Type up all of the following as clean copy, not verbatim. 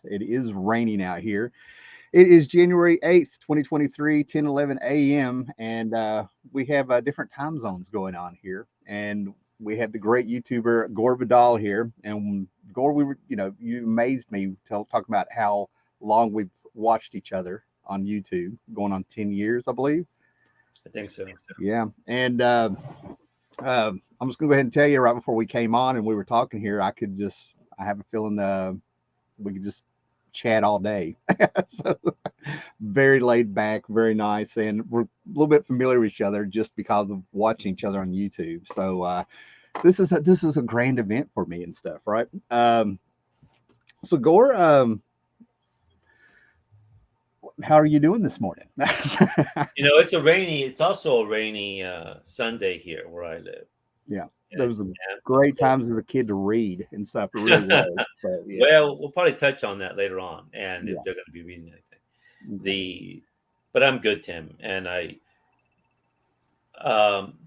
It is raining out here. It is January 8th, 2023, 10:11 a.m. And we have different time zones going on here. And we have the great YouTuber Gore Vidal here. And Gore, you amazed me talking about how long we've watched each other on YouTube, going on 10 years, I believe. I think so. Yeah. And I'm just going to go ahead and tell you right before we came on and we were talking here, I have a feeling we could just chat all day. So very laid back, very nice. And we're a little bit familiar with each other just because of watching each other on YouTube. So this is a grand event for me and stuff, right? So Gore, how are you doing this morning? It's also a rainy Sunday here where I live. Yeah, And those it's are damp and great cold. times as a kid to read and stuff. It really was. So yeah, Well, we'll probably touch on that later on, and if yeah. they're going to be reading anything. Okay. But I'm good, Tim, and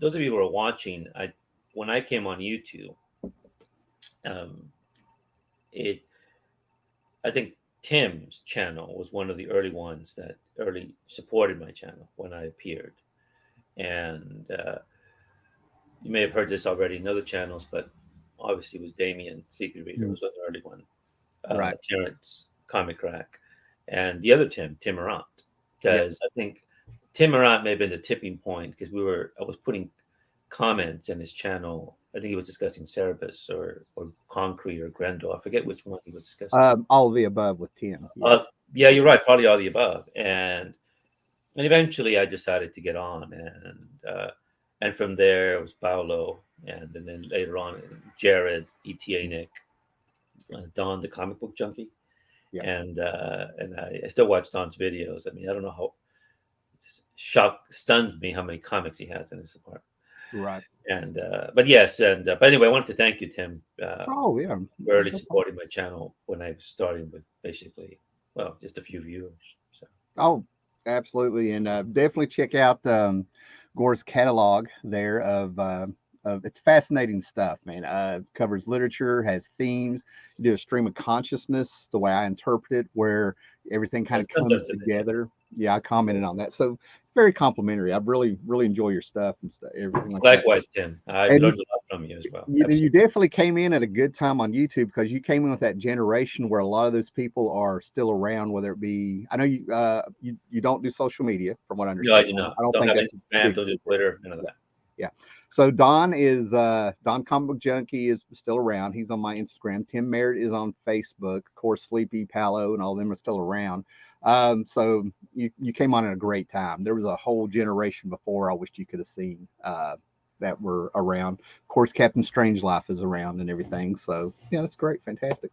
those of you who are watching, when I came on YouTube, um, it I think Tim's channel was one of the early ones that early supported my channel when I appeared, and you may have heard this already in other channels, but obviously it was Damien Secret Reader Mm, was an early one, right. Terrence Comic Rack, and the other Tim Morant, Yep. because I think Tim Morant may have been the tipping point because I was putting comments in his channel. I think he was discussing Cerebus or Concrete or Grendel. I forget which one he was discussing. All of the above with Tim. Uh, Yes. yeah, you're right. Probably all the above. And eventually I decided to get on, and from there it was Paolo, and then later on Jared, ETA Nick, Don the comic book junkie, Yep. and I still watch Don's videos. I mean, I don't know how it's stunned me how many comics he has in his apartment. Right. And but yes, and but anyway, I wanted to thank you, Tim, Oh yeah. for early No problem. supporting my channel when I was starting with basically, well, just a few viewers. So Oh, absolutely, and definitely check out Gore's catalog there of it's fascinating stuff, man. Covers literature, has themes. You do a stream of consciousness, the way I interpret it, where everything kind well, of comes sometimes it is, together. Yeah, I commented on that, so very complimentary. I really enjoy your stuff and stuff, everything like that. likewise, Tim. I've And learned a lot from you as well. you Absolutely. definitely came in at a good time on YouTube because you came in with that generation where a lot of those people are still around. Whether it be, I know you don't do social media, from what I No, I understand. do not. I don't Don't think have that's a Instagram. big Don't do secret. Twitter. None of Yeah, that. yeah. So Don Comic Book Junkie is still around. He's on my Instagram. Tim Merritt is on Facebook. Of course, Sleepy Palo and all them are still around. So you came on at a great time. There was a whole generation before I wished you could have seen that were around. Of course, Captain Strangelove is around and everything. So yeah, that's great, fantastic.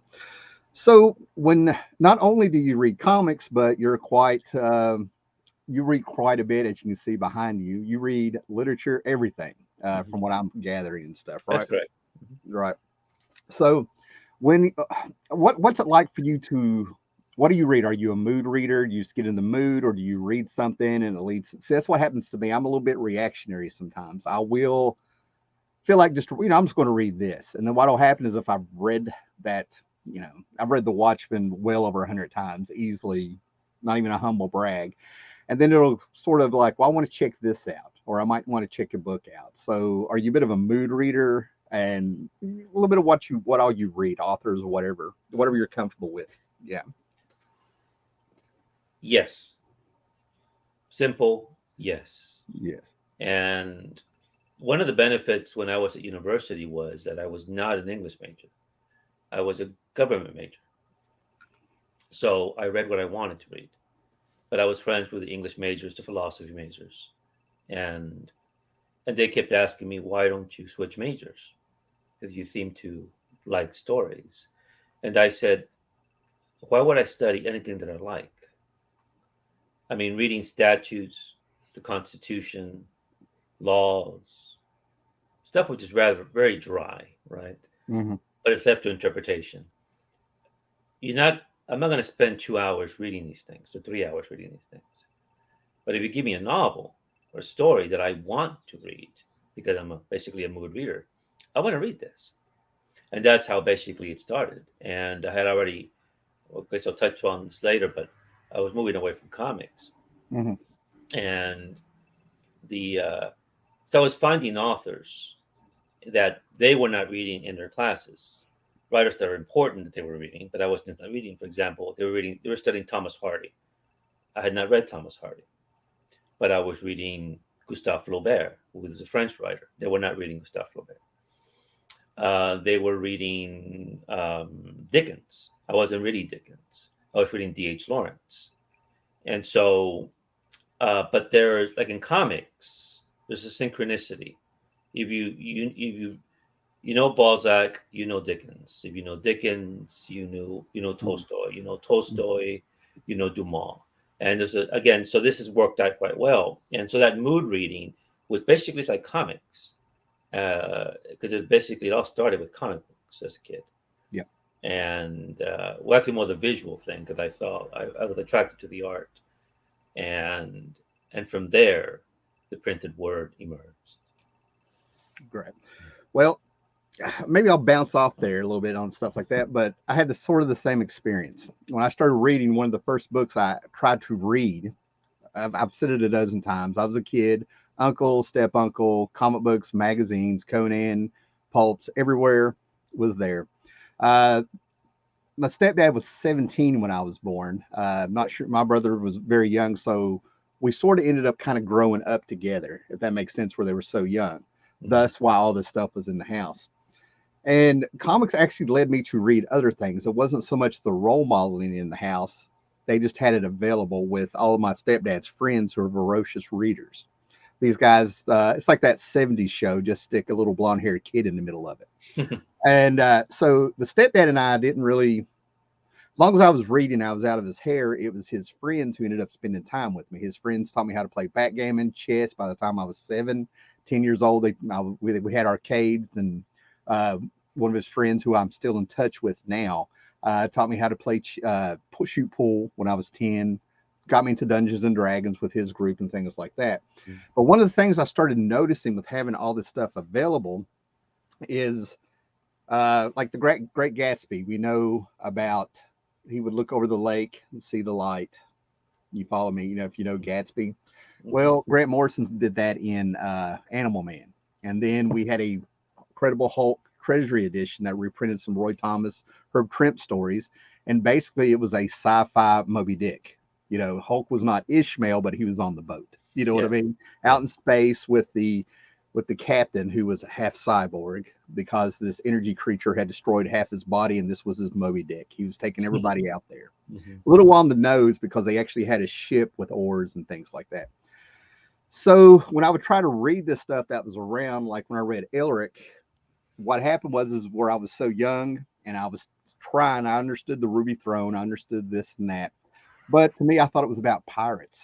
So when not only do you read comics, but you read quite a bit, as you can see behind you. You read literature, everything, Mhm. from what I'm gathering and stuff, That's right? correct. Mhm. Right. So when what's it like for you to what do you read? Are you a mood reader? Do you just get in the mood, or do you read something and it leads? See, that's what happens to me. I'm a little bit reactionary sometimes. I will feel like I'm just going to read this, and then what'll happen is if I've read that, I've read The Watchmen well over 100 times, easily, not even a humble brag, and then it'll sort of like, well, I want to check this out, or I might want to check a book out. So, are you a bit of a mood reader, and a little bit of what all you read, authors or whatever you're comfortable with? Yeah. Yes. Simple. Yes. Yes. And one of the benefits when I was at university was that I was not an English major. I was a government major. So I read what I wanted to read. But I was friends with the English majors, the philosophy majors. And and they kept asking me, why don't you switch majors? Because you seem to like stories. And I said, why would I study anything that I like? I mean, reading statutes, the Constitution, laws, stuff which is rather very dry, right? Hmm. But it's left to interpretation. I'm not going to spend 2 hours reading these things or 3 hours reading these things. But if you give me a novel or a story that I want to read, because basically a mood reader, I want to read this. And that's how basically it started. And I had already Okay, so I'll touch on this later, but I was moving away from comics, Mm-hmm. and the so I was finding authors that they were not reading in their classes, writers that are important that they were reading, but I wasn't reading. For example, they were studying Thomas Hardy. I had not read Thomas Hardy, but I was reading Gustave Flaubert, who was a French writer. They were not reading Gustave Flaubert. They were reading Dickens. I wasn't reading Dickens. I was reading D.H. Lawrence. And so, but there's like in comics, there's a synchronicity. If you know Balzac, you know Dickens. If you know Dickens, you know Tolstoy. You know Tolstoy, you know Dumas. And again, so this has worked out quite well. And so that mood reading was basically like comics, because it all started with comic books as a kid. Yeah. And well, actually more the visual thing, because I thought I was attracted to the art, and from there, the printed word emerged. Great. Well, maybe I'll bounce off there a little bit on stuff like that, but I had the same experience when I started reading. One of the first books I tried to read, I've said it a dozen times. I was a kid, uncle, step uncle, comic books, magazines, Conan, pulps, everywhere was there. My stepdad was 17 when I was born. I'm not sure. My brother was very young, so we sort of ended up kind of growing up together, if that makes sense, where they were so young. Thus, why all this stuff was in the house. And comics actually led me to read other things. It wasn't so much the role modeling in the house. They just had it available with all of my stepdad's friends who are voracious readers. These guys, it's like that 70s show, just stick a little blonde haired kid in the middle of it. And so the stepdad and I didn't really, as long as I was reading, I was out of his hair. It was his friends who ended up spending time with me. His friends taught me how to play backgammon, chess. By the time I was 7, 10 years old, we had arcades, and one of his friends who I'm still in touch with now taught me how to play shoot pool when I was 10, got me into Dungeons and Dragons with his group and things like that. But one of the things I started noticing with having all this stuff available is like the Great Gatsby. We know about, he would look over the lake and see the light. You follow me? If you know Gatsby. Well, Grant Morrison did that in Animal Man. And then we had a Incredible Hulk Treasury edition that reprinted some Roy Thomas, Herb Trimp stories. And basically it was a sci-fi Moby Dick. Hulk was not Ishmael, but he was on the boat. You know what I mean? Out in space with the captain, who was a half cyborg, because this energy creature had destroyed half his body, and this was his Moby Dick. He was taking everybody out there. A little on the nose, because they actually had a ship with oars and things like that. So when I would try to read this stuff that was around, like when I read Elric, what happened is where I was so young and I was trying, I understood the Ruby Throne, I understood this and that. But to me, I thought it was about pirates.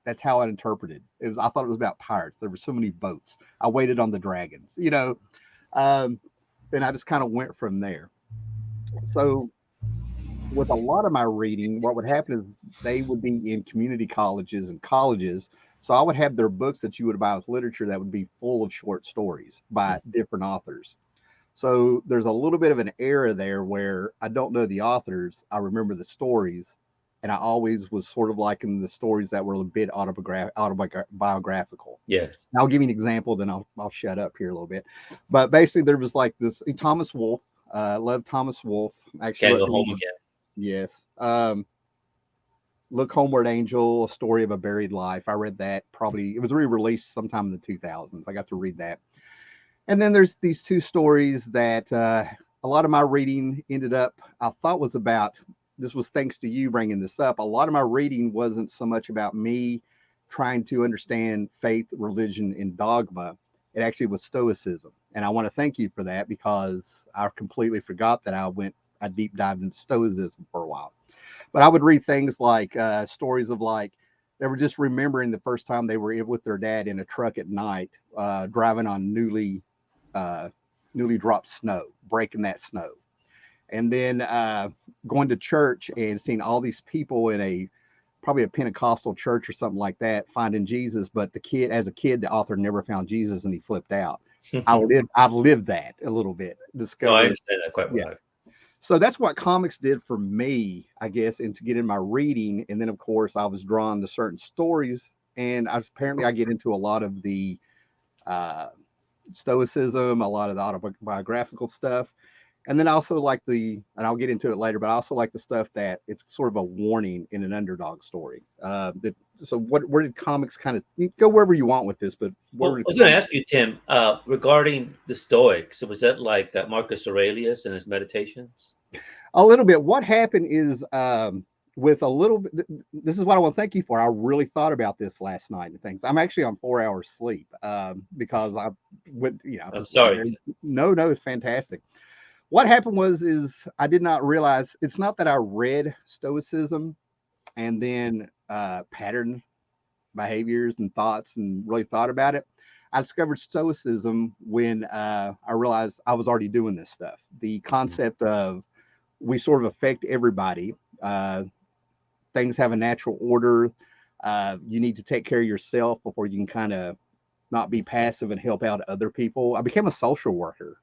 That's how I interpreted it. I thought it was about pirates. There were so many boats. I waited on the dragons, and I just kind of went from there. So with a lot of my reading, what would happen is they would be in community colleges and colleges. So I would have their books that you would buy with literature that would be full of short stories by different authors. So there's a little bit of an era there where I don't know the authors. I remember the stories. And I always was sort of liking the stories that were a bit autobiographical. Yes. And I'll give you an example, then I'll shut up here a little bit. But basically, there was like this Thomas Wolfe. Loved Thomas Wolfe. Actually, Can't Go Home Again. Yes. Look Homeward Angel, A Story of a Buried Life. I read that probably. It was re-released sometime in the 2000s. I got to read that. And then there's these two stories that a lot of my reading ended up, I thought was about. This was thanks to you bringing this up. A lot of my reading wasn't so much about me trying to understand faith, religion, and dogma. It actually was Stoicism. And I want to thank you for that, because I completely forgot that I deep dived into Stoicism for a while. But I would read things like stories of like, they were just remembering the first time they were with their dad in a truck at night, driving on newly dropped snow, breaking that snow. And then going to church and seeing all these people in probably a Pentecostal church or something like that, finding Jesus. But as a kid, the author never found Jesus and he flipped out. I've lived that a little bit. No, I understand that quite well. So that's what comics did for me, I guess, and to get in my reading. And then, of course, I was drawn to certain stories, and apparently I get into a lot of the uh, Stoicism, a lot of the autobiographical stuff. And then I also like and I'll get into it later, but I also like the stuff that it's sort of a warning in an underdog story. So where did comics kind of you go wherever you want with this, but where Well, did I was going to comics? ask you, Tim, regarding the Stoics. So was that like Marcus Aurelius and his meditations? A little bit. What happened is with a little bit, this is what I want to thank you for. I really thought about this last night and things. I'm actually on 4 hours sleep because I went, I'm just sorry. no, it's fantastic. What happened is I did not realize it's not that I read Stoicism and then pattern behaviors and thoughts and really thought about it. I discovered Stoicism when I realized I was already doing this stuff. The concept of we sort of affect everybody. Things have a natural order. You need to take care of yourself before you can kind of not be passive and help out other people. I became a social worker,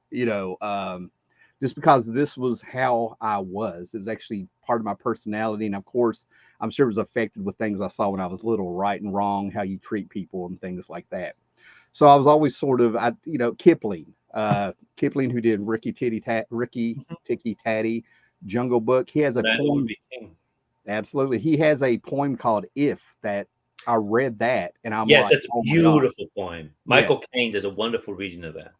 just because this was how I was. It was actually part of my personality. And of course, I'm sure it was affected with things I saw when I was little, right and wrong, how you treat people and things like that. So I was always sort of, Kipling, who did Ricky Mhm. Tikki Tatty, Jungle Book. He has a Man who would poem. be king. Absolutely, he has a poem called "If" that I read that, and I'm Yes, like, that's a oh my god, beautiful poem. yes, Michael Caine does a wonderful reading of that.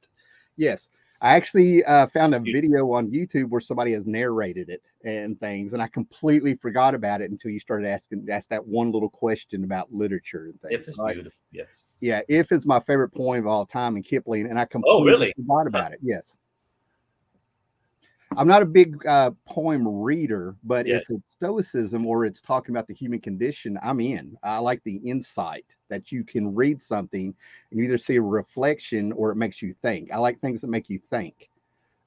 yes. I actually found a Beautiful. video on YouTube where somebody has narrated it and things, and I completely forgot about it until you started ask that one little question about literature and If things. it's Right? beautiful, yes. Yeah, "If" is my favorite poem of all time in Kipling, and I Oh, completely really? forgot Huh. about it. Yes. I'm not a big poem reader, but Yes. if it's Stoicism or it's talking about the human condition, I'm in. I like the insight that you can read something and you either see a reflection or it makes you think. I like things that make you think.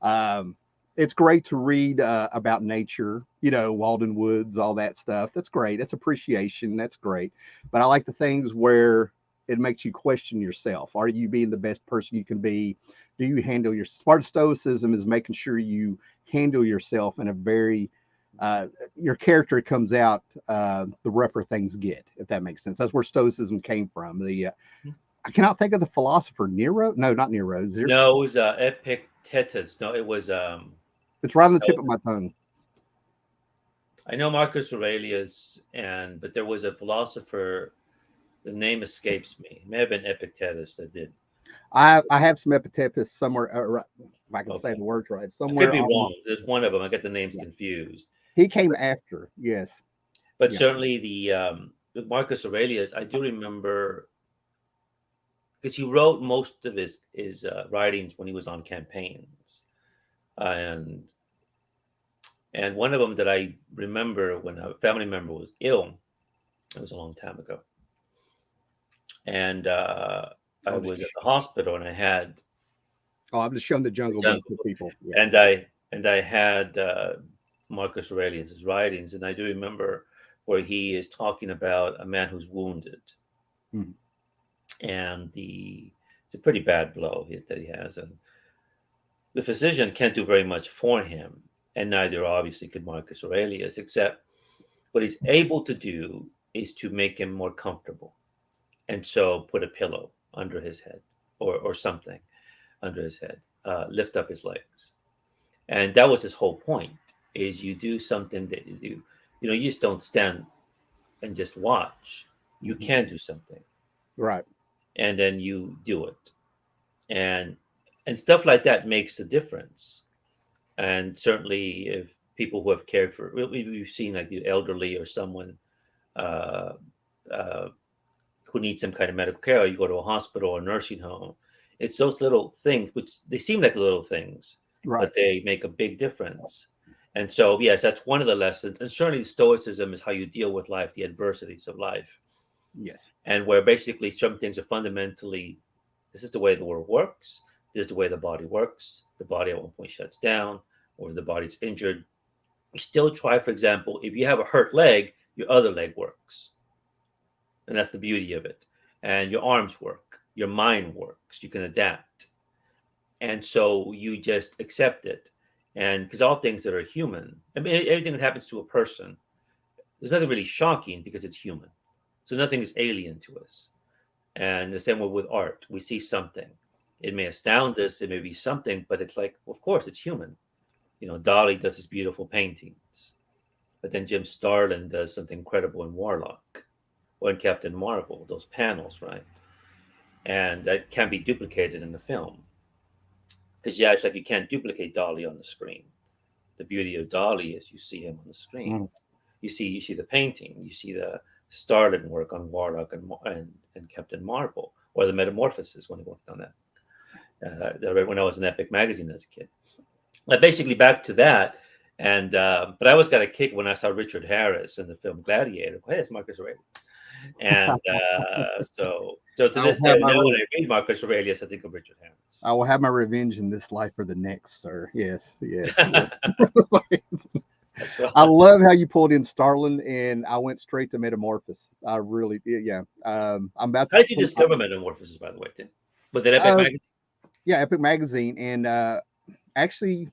Um, it's great to read about nature, Walden Woods, all that stuff. That's great. That's appreciation. That's great. But I like the things where it makes you question yourself. Are you being the best person you can be? Do you handle your part of stoicism is making sure you handle yourself in a very your character comes out the rougher things get, if that makes sense. That's where stoicism came from. The I cannot think of the philosopher Nero. No, not Nero. No, it was Epictetus. No, it was It's right on the no, tip of my tongue. I know Marcus Aurelius, but there was a philosopher. The name escapes me. It may have been Epictetus that did. I have some epitaphs somewhere. If I can say Okay, the words right, I could somewhere be on. wrong. There's one of them. I get the names Yeah. confused. He came after. Yes. But Yeah. certainly the with Marcus Aurelius, I do remember because he wrote most of his writings when he was on campaigns, and one of them that I remember when a family member was ill. It was a long time ago, and I I'll was at just. the hospital, and I had Oh, I'm just showing the the Jungle Book Jungle to Book, people. Yeah. and I had Marcus Aurelius's writings, and I do remember where he is talking about a man who's wounded, Mhm. and it's a pretty bad blow that he has, and the physician can't do very much for him, and neither obviously could Marcus Aurelius, except what he's able to do is to make him more comfortable, and so put a pillow under his head or something under his head, lift up his legs, and that was his whole point: is you do something that you do, you just don't stand and just watch. You Mhm. can do something, Right. and then you do it, and stuff like that makes a difference. And certainly, if people who have cared for, we've seen like the elderly or someone uh, uh, who needs some kind of medical care, or you go to a hospital or nursing home. It's those little things, which they seem like little things, Right. but they make a big difference. And so, yes, that's one of the lessons. And certainly, Stoicism is how you deal with life, the adversities of life, Yes. and where basically some things are fundamentally this is the way the world works, this is the way the body works. The body at one point shuts down, or the body's injured. You still try, for example, if you have a hurt leg, your other leg works. And that's the beauty of it. And your arms work, your mind works, you can adapt. And so you just accept it. And because all things that are human, I mean, everything that happens to a person, there's nothing really shocking because it's human. So nothing is alien to us. And the same way with art, we see something. It may astound us, it may be something, but it's like, of course, it's human. Dali does his beautiful paintings, but then Jim Starlin does something incredible in Warlock or in Captain Marvel, those panels, right? And that can be duplicated in the film. Because, yeah, it's like you can't duplicate Dali on the screen. The beauty of Dali is you see him on the screen. Mm. You see the painting, you see the Starlin work on Warlock and Captain Marvel, or the Metamorphosis when he worked on that. That I read when I was in Epic magazine as a kid. Basically, back to that, and but I always got a kick when I saw Richard Harris in the film Gladiator. Hey, it's Marcus Aurelius, and so to I will this day, have my now when I read Marcus Aurelius, I think of Richard I will have my revenge in this life or the next, sir. Yes, yes, yes. Harris. I love how you pulled in Starlin, and I went straight to Metamorphosis. I really did. Yeah. I'm about How to did you discover Metamorphosis, by the way, Tim? Was it Epic uh, magazine? yeah, Epic Magazine, and actually,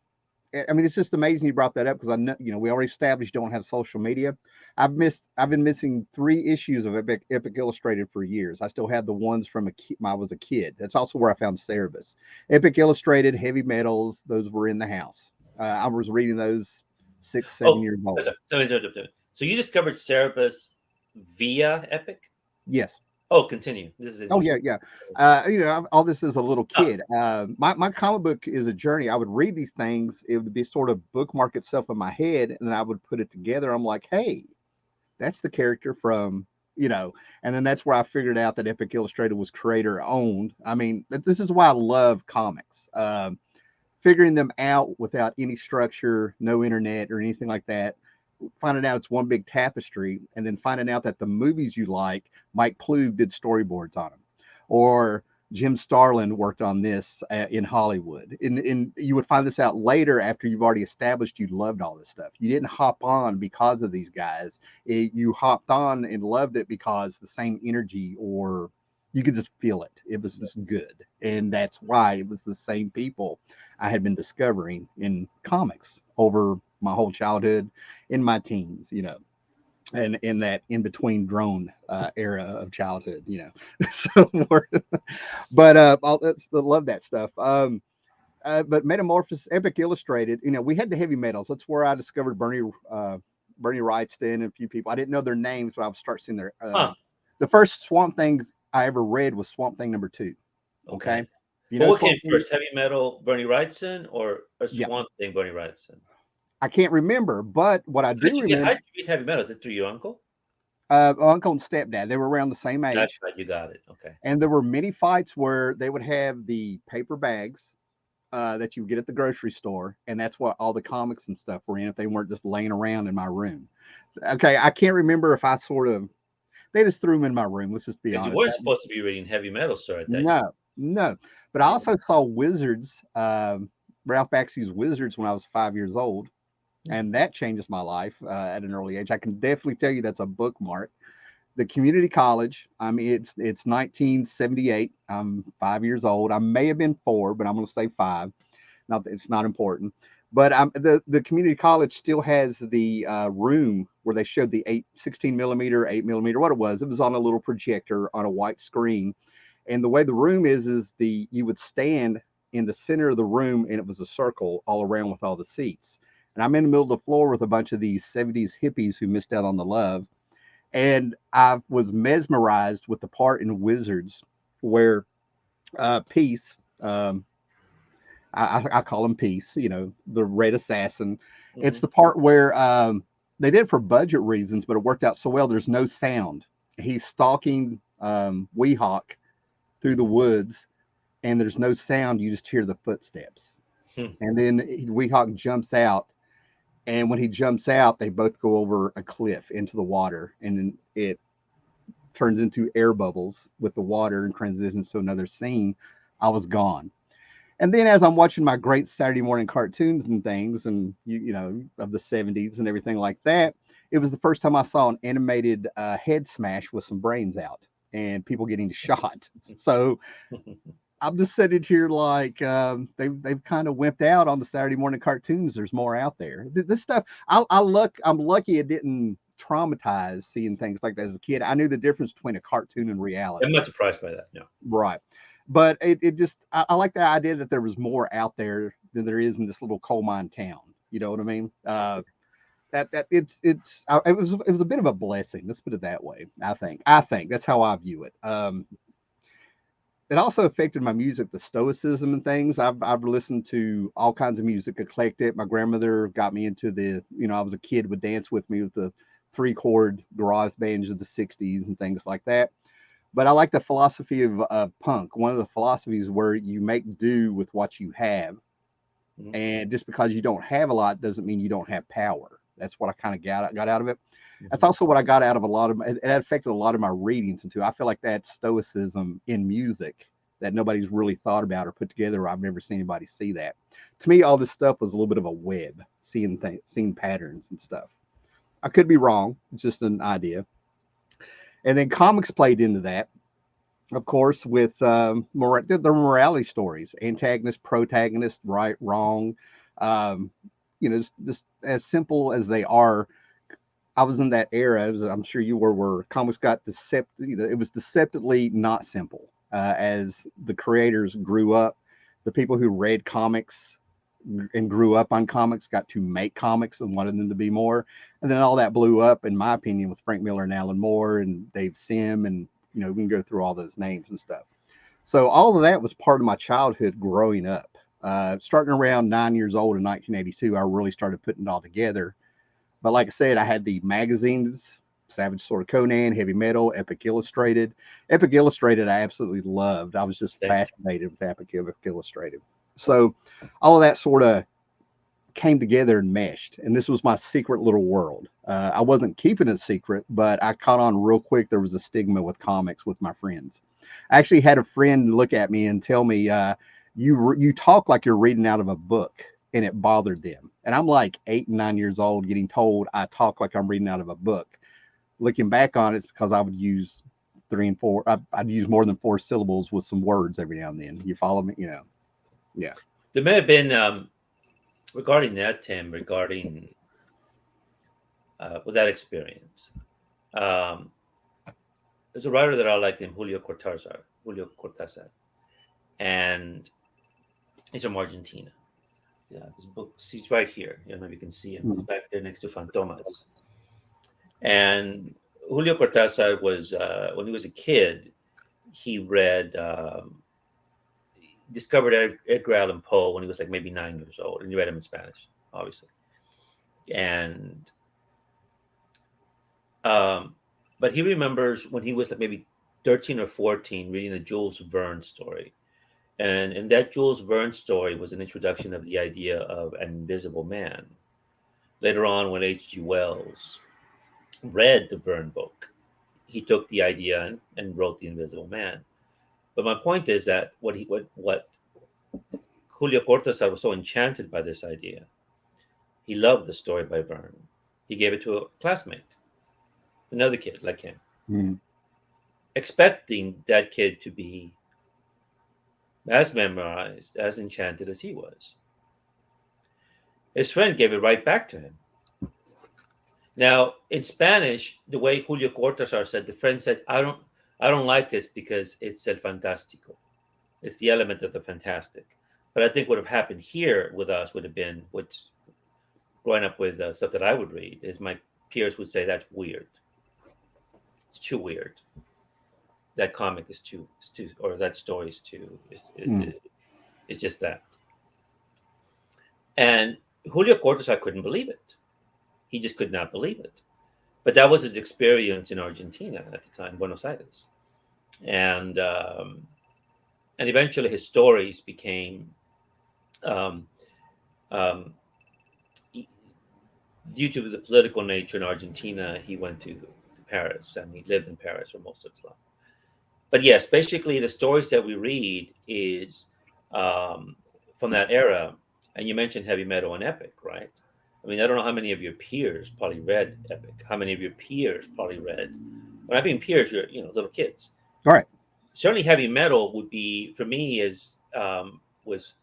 I mean, it's just amazing you brought that up because I know, we already established you don't have social media. I've been missing 3 issues of Epic Illustrated for years. I still have the ones from when I was a kid. That's also where I found Cerebus. Epic Illustrated, Heavy Metals, those were in the house. I was reading those 6, 7 years old. So you discovered Cerebus via Epic? Yes. Oh, continue. This is Oh yeah, interesting. yeah. All this as a little Ah, kid. My comic book is a journey. I would read these things. It would be sort of bookmark itself in my head, and then I would put it together. I'm like, hey, that's the character from, and then that's where I figured out that Epic Illustrated was creator owned. I mean, this is why I love comics. Figuring them out without any structure, no internet or anything like that, finding out it's one big tapestry, and then finding out that the movies you like, Mike Ploog did storyboards on them, or Jim Starlin worked on this in Hollywood. And you would find this out later after you've already established you loved all this stuff. You didn't hop on because of these guys. You hopped on and loved it because the same energy, or you could just feel it. It was just good. And that's why it was the same people I had been discovering in comics over my whole childhood, in my teens, and in that in between drone era of childhood, so but I love that stuff. But Metamorphosis, Epic Illustrated, we had the heavy metals. That's where I discovered Bernie Wrightston and a few people. I didn't know their names, but I would start seeing their huh. the first Swamp Thing I ever read was Swamp Thing #2. Okay. Okay. You But know what came Swamp Thing? first, Heavy Metal, Bernie Wrightson, or a Yeah. Swamp Thing, Bernie Wrightson? I can't remember, but what I do How remember, did you read Heavy Metal? Is it through your uncle? uncle and stepdad, they were around the same That's age. right. You got it. Okay. And there were many fights where they would have the paper bags that you would get at the grocery store, and that's what all the comics and stuff were in if they weren't just laying around in my room. Okay, I can't remember if I sort of they just threw them in my room. Let's just be Because you honest. weren't supposed to be reading Heavy Metal, sir, at that. No, no. But I also saw Wizards, Ralph Bakshi's Wizards when I was 5 years old, and that changes my life at an early age. I can definitely tell you that's a bookmark. The community college. I mean, it's 1978. I'm 5 years old. I may have been 4, but I'm going to say 5. Not that it's not important. But the community college still has the room where they showed the 16 millimeter, 8 millimeter, what it was. It was on a little projector on a white screen. And the way the room is you would stand in the center of the room, and it was a circle all around with all the seats. And I'm in the middle of the floor with a bunch of these 70s hippies who missed out on the love. And I was mesmerized with the part in Wizards where Peace, I call him Peace, the Red Assassin. It's Mhm. the part where they did it for budget reasons, but it worked out so well. There's no sound. He's stalking Weehawk through the woods, and there's no sound. You just hear the footsteps. Hmm. And then Weehawk jumps out. And when he jumps out, they both go over a cliff into the water, and then it turns into air bubbles with the water and transitions to another scene. I was gone. And then as I'm watching my great Saturday morning cartoons and things, and of the '70s and everything like that, it was the first time I saw an animated head smash with some brains out and people getting shot. So I'm just sitting here like they've kind of wimped out on the Saturday morning cartoons. There's more out there. This stuff, I'm lucky it didn't traumatize seeing things like that as a kid. I knew the difference between a cartoon and I'm reality. not surprised by that. No. Right. But it just, I like the idea that there was more out there than there is in this little coal mine town. You know what I mean? It was a bit of a blessing. Let's put it that way. I think that's how I view it. It also affected my music, the Stoicism and things. I've listened to all kinds of music, eclectic. My grandmother got me into I was a kid, would dance with me with the 3-chord garage bands of the 60s and things like that. But I like the philosophy of punk. One of the philosophies where you make do with what you have. Mhm. And just because you don't have a lot doesn't mean you don't have power. That's what I kind of got out of it. That's Mhm. also what I got out of a lot of it affected a lot of my readings into. I feel like that stoicism in music that nobody's really thought about or put together. Or I've never seen anybody see that. To me, all this stuff was a little bit of a web, seeing patterns and stuff. I could be wrong, it's just an idea. And then comics played into that, of course, with the morality stories, antagonist, protagonist, right, wrong. Um, just as simple as they are. I was in that era, as I'm sure you were, where comics got it was deceptively not simple. As the creators grew up, the people who read comics and grew up on comics got to make comics and wanted them to be more. And then all that blew up, in my opinion, with Frank Miller and Alan Moore and Dave Sim, and we can go through all those names and stuff. So all of that was part of my childhood growing up. Starting around 9 years old in 1982, I really started putting it all together. But like I said, I had the magazines, Savage Sword of Conan, Heavy Metal, Epic Illustrated. Epic Illustrated, I absolutely loved. I was just Same. fascinated with Epic Illustrated. So all of that sort of came together and meshed. And this was my secret little world. I wasn't keeping it secret, but I caught on real quick. There was a stigma with comics with my friends. I actually had a friend look at me and tell me, you talk like you're reading out of a book, and it bothered them. And I'm like 8 and 9 years old getting told I talk like I'm reading out of a book. Looking back on it, it's because I would use 3 and 4. I'd use more than 4 syllables with some words every now and then. You follow me? Yeah. There may have been regarding that, Tim, regarding with that experience. Um, there's a writer that I like named Julio Cortázar, and he's from Argentina. Yeah, his books. He's right here. Maybe you can see him. He's back there next to Fantomas. And Julio Cortázar was when he was a kid, he read discovered Edgar Allan Poe when he was like maybe 9 years old, and he read him in Spanish, obviously. And but he remembers when he was like maybe 13 or 14 reading the Jules Verne story. And in that Jules Verne story was an introduction of the idea of an invisible man. Later on, when H.G. Wells read the Verne book, he took the idea and wrote The Invisible Man. But my point is that what Julio Cortázar was so enchanted by this idea, he loved the story by Verne. He gave it to a classmate, another kid like him, expecting that kid to be as memorized, as enchanted as he was. His friend gave it right back to him. Now, in Spanish, the way Julio Cortázar said, the friend said, I don't like this because it's el fantástico. It's the element of the fantastic. But I think what would have happened here with us would have been what's growing up with stuff that I would read is my peers would say that's weird. It's too weird. That comic is too, or that story is too. It's just that. And Julio Cortázar couldn't believe it. He just could not believe it. But that was his experience in Argentina at the time, Buenos Aires, and eventually his stories became, um, due to the political nature in Argentina, he went to Paris and he lived in Paris for most of his life. But yes, basically the stories that we read is from that era. And you mentioned heavy metal and epic, right? I mean, I don't know how many of your peers probably read epic. How many of your peers probably read? When I mean peers, you're little kids. All right. certainly heavy metal would be for me is was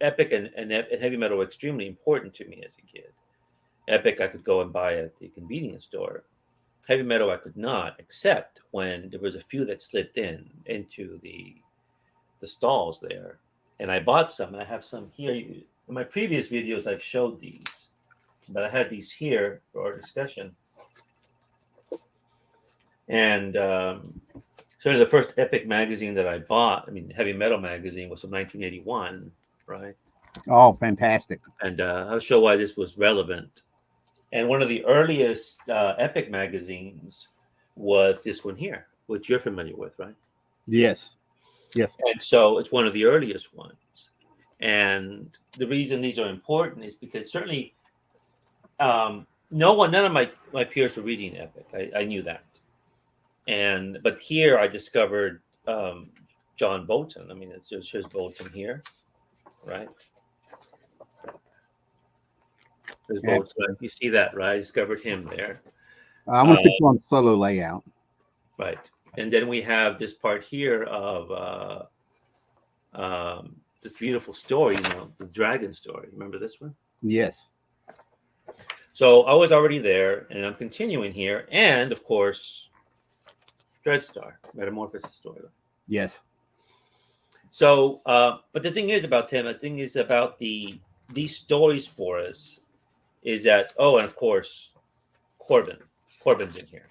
epic and heavy metal were extremely important to me as a kid. Epic I could go and buy at the convenience store. Heavy metal I could not, except when there was a few that slipped into the stalls there, and I bought some. And I have some here. In my previous videos, I've showed these, but I had these here for our discussion. And certainly the first Epic magazine that I bought, I mean, heavy metal magazine, was from 1981, right? Oh, fantastic. And I'll show why this was relevant. And one of the earliest Epic magazines was this one here, which you're familiar with, right? Yes. Yes. And so it's one of the earliest ones. And the reason these are important is because certainly none of my peers were reading Epic. I knew that. But here I discovered John Bolton. I mean, here's Bolton here, right? There's Bolton. You see that, right? I discovered him there. I'm going to put you on solo layout. Right. And then we have this part here of this beautiful story, the dragon story. Remember this one? Yes. So I was already there, and I'm continuing here. And, of course, Dreadstar, Metamorphosis story. Yes. So, but the thing is about Tim, the thing is about these stories for us is that, and of course, Corbin's in here.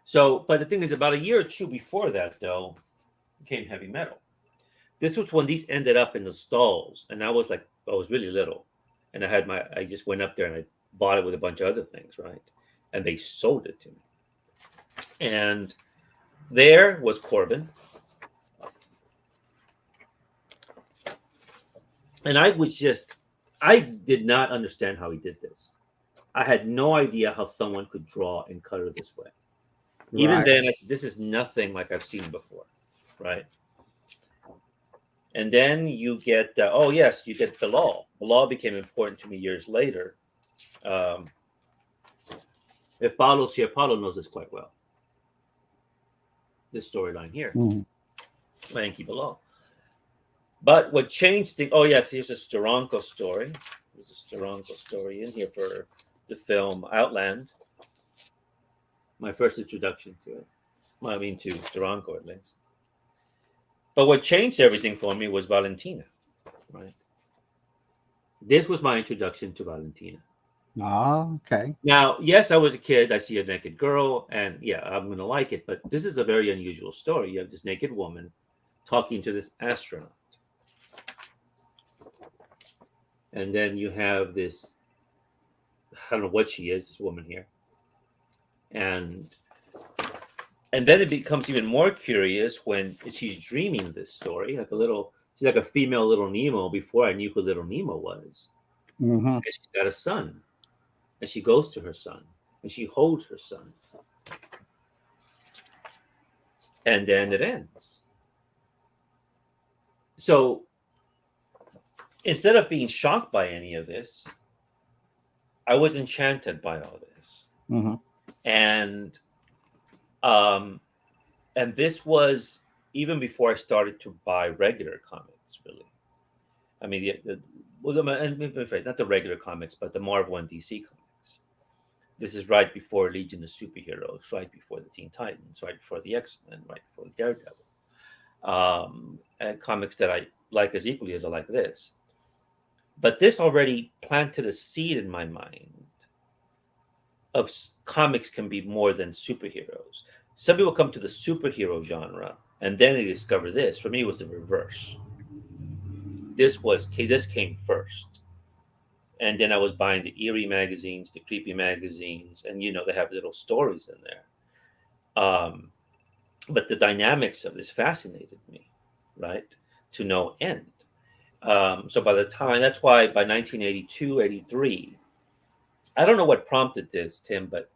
So, but the thing is, about a year or two before that, though, came heavy metal. This was when these ended up in the stalls, and I was really little, and I just went up there and I bought it with a bunch of other things, right? And they sold it to me. And there was Corbin. And I did not understand how he did this. I had no idea how someone could draw and color this way. Even then, I said, this is nothing like I've seen before, right? And then you get, you get Bilal. Bilal became important to me years later. If Paulo's here, Paulo knows this quite well. This storyline here. Thank you, Bilal. But what changed here's a Steranko story. There's a Steranko story in here for the film Outland. My first introduction to it. Well, I mean, to Steranko at least. But what changed everything for me was Valentina, right? This was my introduction to Valentina. Oh, okay. Now, yes, I was a kid. I see a naked girl, and I'm going to like it. But this is a very unusual story. You have this naked woman talking to this astronaut. And then you have this, I don't know what she is, this woman here. And then it becomes even more curious when she's dreaming this story, she's like a female Little Nemo before I knew who Little Nemo was. And she's got a son. And she goes to her son. And she holds her son. And then it ends. So instead of being shocked by any of this, I was enchanted by all this. And this was even before I started to buy regular comics, really. I mean, not the regular comics, but the Marvel and DC comics. This is right before Legion of Superheroes, right before the Teen Titans, right before the X-Men, right before Daredevil. And comics that I like as equally as I like this. But this already planted a seed in my mind of comics can be more than superheroes. Some people come to the superhero genre and then they discover this. For me, it was the reverse. This came first. And then I was buying the eerie magazines, the creepy magazines, and they have little stories in there. But the dynamics of this fascinated me, right? To no end. So by the time, that's why by 1982, 83, I don't know what prompted this, Tim, but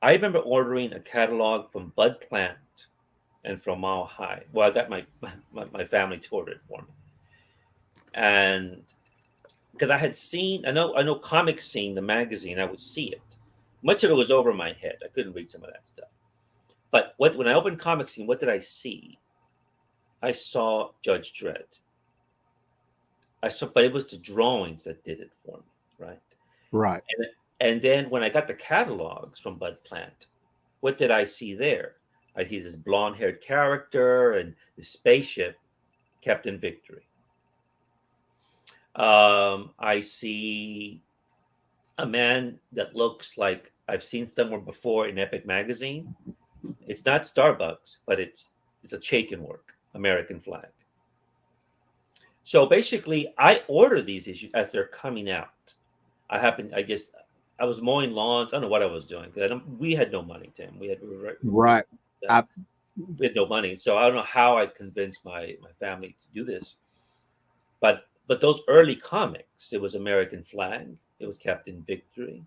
I remember ordering a catalog from Bud Plant and from Mile High. Well, I got my family to order it for me. And because I had seen, I know Comic Scene, the magazine, I would see it. Much of it was over my head. I couldn't read some of that stuff. But when I opened Comic Scene, what did I see? I saw Judge Dredd. But it was the drawings that did it for me, right? Right. And then when I got the catalogs from Bud Plant, what did I see there? I see this blonde-haired character and the spaceship, Captain Victory. I see a man that looks like I've seen somewhere before in Epic magazine. It's not Starbucks, but it's a Chaikin work, American flag. So basically, I order these issues as they're coming out. I was mowing lawns. I don't know what I was doing. We had no money, Tim. Right. We had no money, so I don't know how I convinced my family to do this. But those early comics, it was American Flag, it was Captain Victory,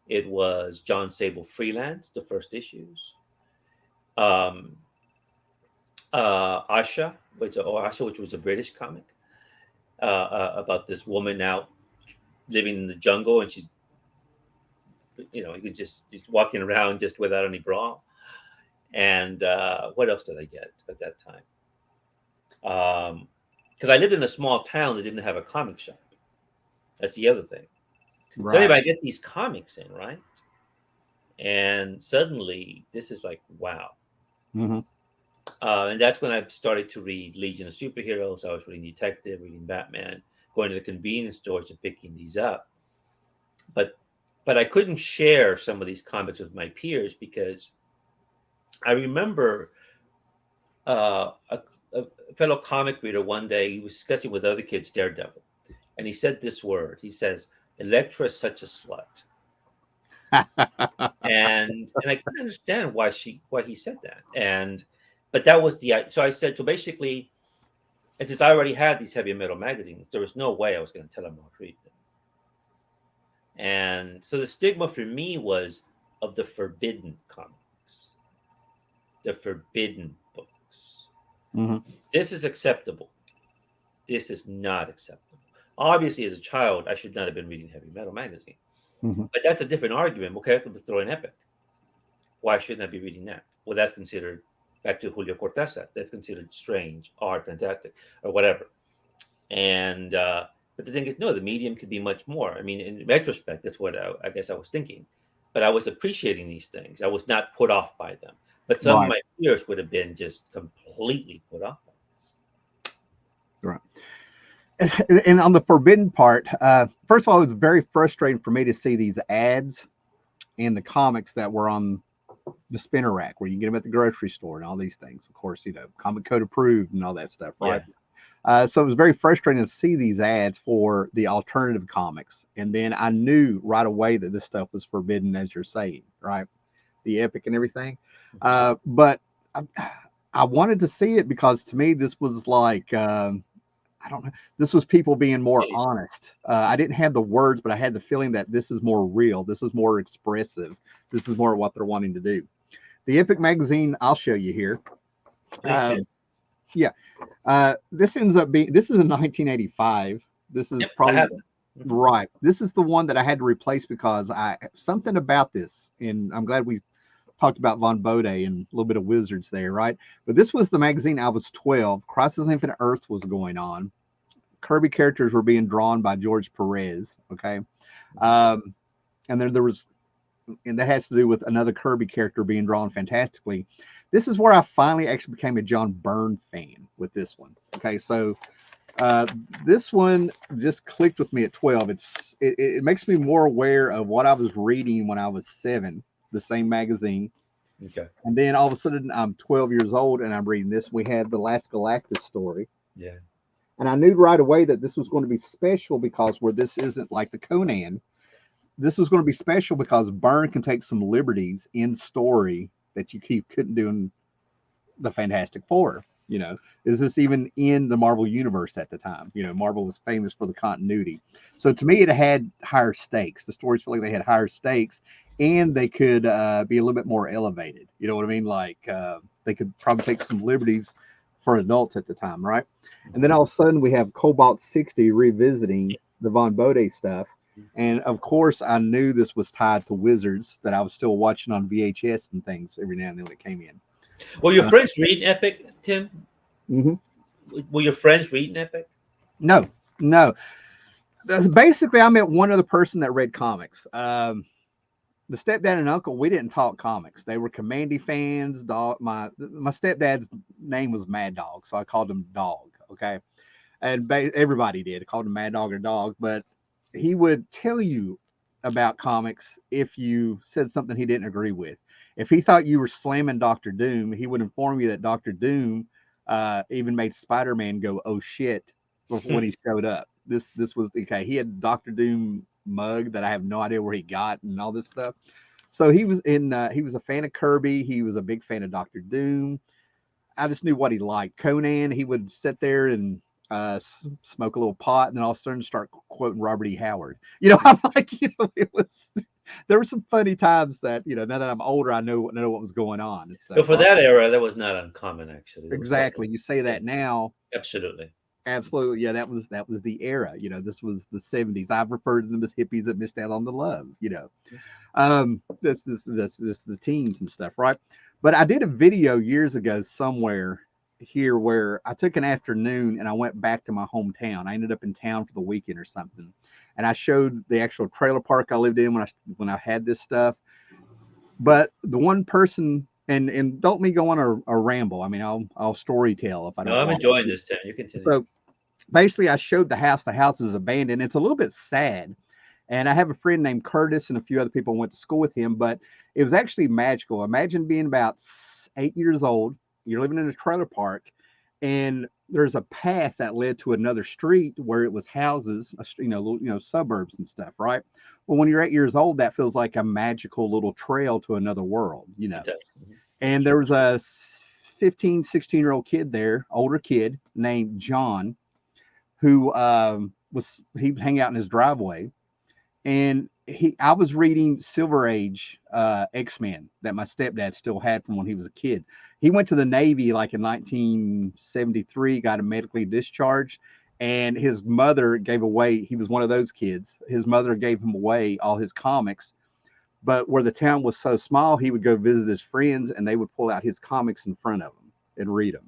it was John Sable Freelance, the first issues. Asha, which was a British comic about this woman out living in the jungle, and she's, you can just walking around just without any bra. And what else did I get at that time? Because I lived in a small town that didn't have a comic shop. That's the other thing. Right. So anyway, I get these comics in, right? And suddenly, this is like, wow. Mm-hmm. And that's when I started to read Legion of Superheroes. I was reading Detective, reading Batman, going to the convenience stores and picking these up. But I couldn't share some of these comics with my peers because I remember a fellow comic reader one day, he was discussing with other kids Daredevil, and he said this word. He says, "Elektra is such a slut," and I couldn't understand why he said that. But that was so I said, so basically, and since I already had these heavy metal magazines, there was no way I was going to tell them how to read them. And so the stigma for me was of the forbidden comics, the forbidden books. Mm-hmm. This is acceptable. This is not acceptable. Obviously, as a child, I should not have been reading heavy metal magazine. Mm-hmm. But that's a different argument. Okay, I could throw an Epic. Why shouldn't I be reading that? Well, that's considered, back to Julio Cortázar, that's considered strange, art, fantastic, or whatever. And but the thing is, no, the medium could be much more. I mean, in retrospect, that's what I guess I was thinking. But I was appreciating these things. I was not put off by them. But some of my peers would have been just completely put off by this. Right. And on the forbidden part, first of all, it was very frustrating for me to see these ads in the comics that were on the spinner rack where you get them at the grocery store and all these things. Of course, Comic Code approved and all that stuff, right? Yeah. So it was very frustrating to see these ads for the alternative comics. And then I knew right away that this stuff was forbidden, as you're saying, right? The Epic and everything. But I wanted to see it because to me, this was like, I don't know, this was people being more honest. I didn't have the words, but I had the feeling that this is more real. This is more expressive. This is more what they're wanting to do. The Epic magazine, I'll show you here. Yeah. This ends up being, this is in 1985. This is probably right. This is the one that I had to replace because something about this, and I'm glad we talked about Von Bode and a little bit of Wizards there, right? But this was the magazine. I was 12. Crisis on Infinite Earth was going on. Kirby characters were being drawn by George Perez. Okay. And then there was, and that has to do with another Kirby character being drawn fantastically. This is where I finally actually became a John Byrne fan with this one. Okay, so this one just clicked with me at 12. It makes me more aware of what I was reading when I was 7, the same magazine. Okay. And then all of a sudden I'm 12 years old and I'm reading this. We had the Last Galactus story. Yeah. And I knew right away that this was going to be special because where this isn't like the Conan, this was going to be special because Byrne can take some liberties in story that you couldn't do in the Fantastic Four. Is this even in the Marvel universe at the time? Marvel was famous for the continuity. So to me, it had higher stakes. The stories felt like they had higher stakes and they could be a little bit more elevated. You know what I mean? Like they could probably take some liberties for adults at the time, right? And then all of a sudden we have Cobalt 60 revisiting the Von Bode stuff. And of course, I knew this was tied to Wizards that I was still watching on VHS and things every now and then when it came in. Were your Uh, friends reading Epic, Tim? mhm. Were your friends reading Epic? No, no. Basically, I met one other person that read comics. The stepdad and uncle, we didn't talk comics. They were Commandy fans. My stepdad's name was Mad Dog, so I called him Dog. Okay, and everybody did. I called him Mad Dog or Dog, but he would tell you about comics if you said something he didn't agree with. If he thought you were slamming Doctor Doom, he would inform you that Doctor Doom even made Spider-Man go, "Oh shit," when he showed up. This was okay. He had Doctor Doom mug that I have no idea where he got and all this stuff. So he was in. He was a fan of Kirby. He was a big fan of Doctor Doom. I just knew what he liked. Conan. He would sit there and smoke a little pot, and then all of a sudden start quoting Robert E. Howard. I'm like, it was. There were some funny times that now that I'm older, I know what was going on and stuff. But for Right? that era, that was not uncommon. Actually, there was a lot Exactly. You say yeah, that now. absolutely. Absolutely. Yeah, that was the era. This was the 70s. I've referred to them as hippies that missed out on the love. That's the teens and stuff, right? But I did a video years ago somewhere here where I took an afternoon and I went back to my hometown. I ended up in town for the weekend or something. And I showed the actual trailer park I lived in when I had this stuff. But the one person and don't me go on a ramble. I mean, I'll story tell if I No, don't I'm want enjoying to. this, Tim. You continue. So basically I showed the house. The house is abandoned. It's a little bit sad. And I have a friend named Curtis and a few other people went to school with him, but it was actually magical. Imagine being about 8 years old. You're living in a trailer park, and there's a path that led to another street where it was houses, suburbs and stuff, right? Well, when you're 8 years old, that feels like a magical little trail to another world. It does. And Sure. there was a 15, 16-year-old kid there, older kid named John, who he would hang out in his driveway, and I was reading Silver Age X-Men that my stepdad still had from when he was a kid. He went to the Navy like in 1973, got medically discharged, and his mother gave away. He was one of those kids. His mother gave him away all his comics, but where the town was so small, he would go visit his friends, and they would pull out his comics in front of him and read them.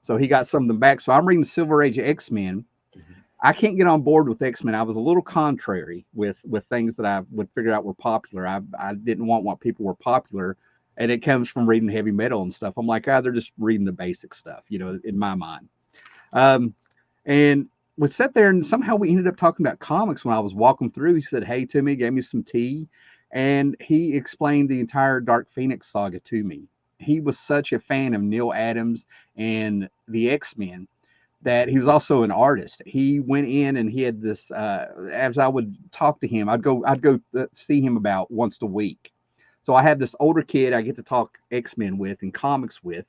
So he got some of them back. So I'm reading Silver Age X-Men. Mhm. I can't get on board with X-Men. I was a little contrary with things that I would figure out were popular. I didn't want what people were popular, and it comes from reading heavy metal and stuff. I'm like, they're just reading the basic stuff, in my mind. Um, and we sat there, and somehow we ended up talking about comics when I was walking through. He said, "Hey," to me, gave me some tea, and he explained the entire Dark Phoenix saga to me. He was such a fan of Neil Adams and the X-Men that he was also an artist. He went in and he had this. As I would talk to him, I'd go see him about once a week. So I had this older kid I get to talk X-Men with and comics with,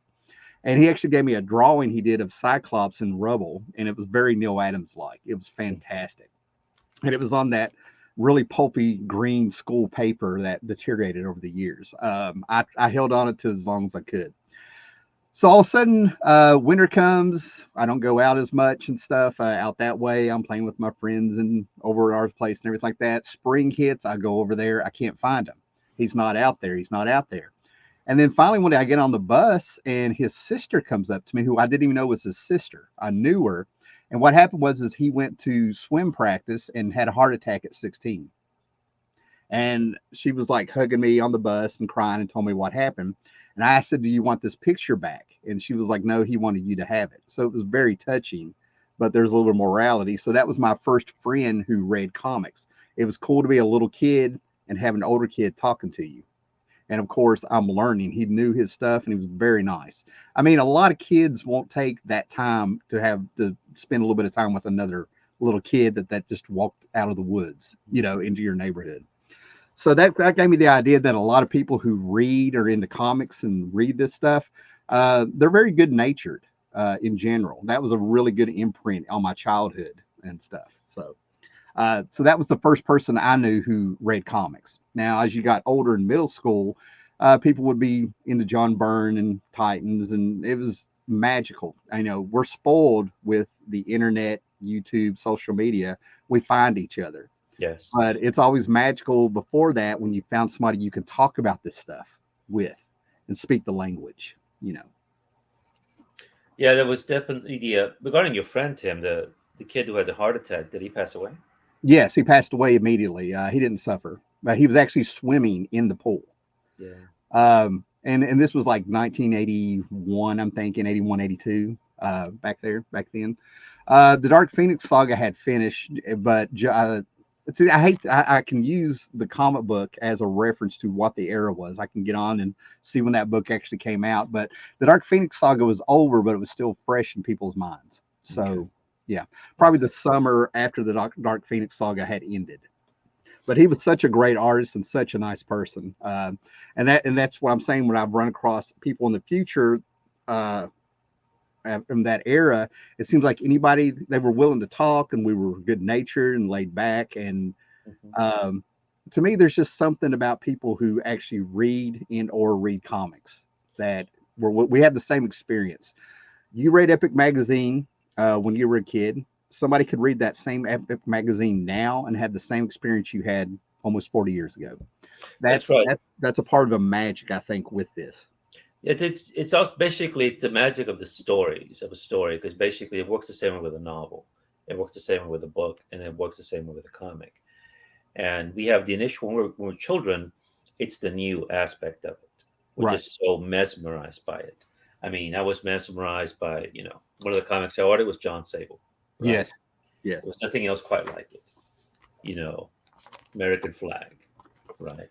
and he actually gave me a drawing he did of Cyclops in rubble, and it was very Neil Adams like. It was fantastic, and it was on that really pulpy green school paper that deteriorated over the years. I held on it to as long as I could. So all of a sudden, winter comes. I don't go out as much and stuff out that way. I'm playing with my friends and over at our place and everything like that. Spring hits. I go over there. I can't find him. He's not out there. He's not out there. And then finally, one day I get on the bus and his sister comes up to me, who I didn't even know was his sister. I knew her. And what happened was he went to swim practice and had a heart attack at 16. And she was like hugging me on the bus and crying and told me what happened. And I said, "Do you want this picture back?" And she was like, "No, he wanted you to have it." So it was very touching, but there's a little bit of morality. So that was my first friend who read comics. It was cool to be a little kid and have an older kid talking to you. And of course, I'm learning. He knew his stuff and he was very nice. I mean, a lot of kids won't take that time to spend a little bit of time with another little kid that just walked out of the woods, into your neighborhood. So that gave me the idea that a lot of people who read or into comics and read this stuff, they're very good natured in general. That was a really good imprint on my childhood and stuff. So that was the first person I knew who read comics. Now, as you got older in middle school, people would be into John Byrne and Titans, and it was magical. I know we're spoiled with the internet, YouTube, social media. We find each other. Yes. But it's always magical before that when you found somebody you can talk about this stuff with and speak the language, you know. Yeah, there was definitely the regarding your friend Tim, the kid who had the heart attack. Did he pass away? Yes, he passed away immediately. He didn't suffer. He was actually swimming in the pool. Yeah. And this was like 1981, I'm thinking 81, 82, back then. The Dark Phoenix saga had finished, but see, I can use the comic book as a reference to what the era was. I can get on and see when that book actually came out. But the Dark Phoenix saga was over, but it was still fresh in people's minds. So, Okay. yeah, probably Okay. the summer after the Dark Phoenix saga had ended. But he was such a great artist and such a nice person. And that's what I'm saying when I've run across people in the future uh, from that era. It seems like anybody, they were willing to talk, and we were good natured and laid back. And Mhm. um, to me, there's just something about people who actually read and or read comics that we have the same experience. You read Epic Magazine when you were a kid. Somebody could read that same Epic Magazine now and have the same experience you had almost 40 years ago. That's That's right. that's a part of the magic, I think, with this. It's also basically the magic of the stories of a story, because basically it works the same way with a novel, it works the same way with a book, and it works the same way with a comic. And we have the initial when we're children, it's the new aspect of it. We're Right. just so mesmerized by it. I mean, I was mesmerized by one of the comics I ordered was John Sable, right? Yes. There Yes. was nothing else quite like it. You know, American flag, right?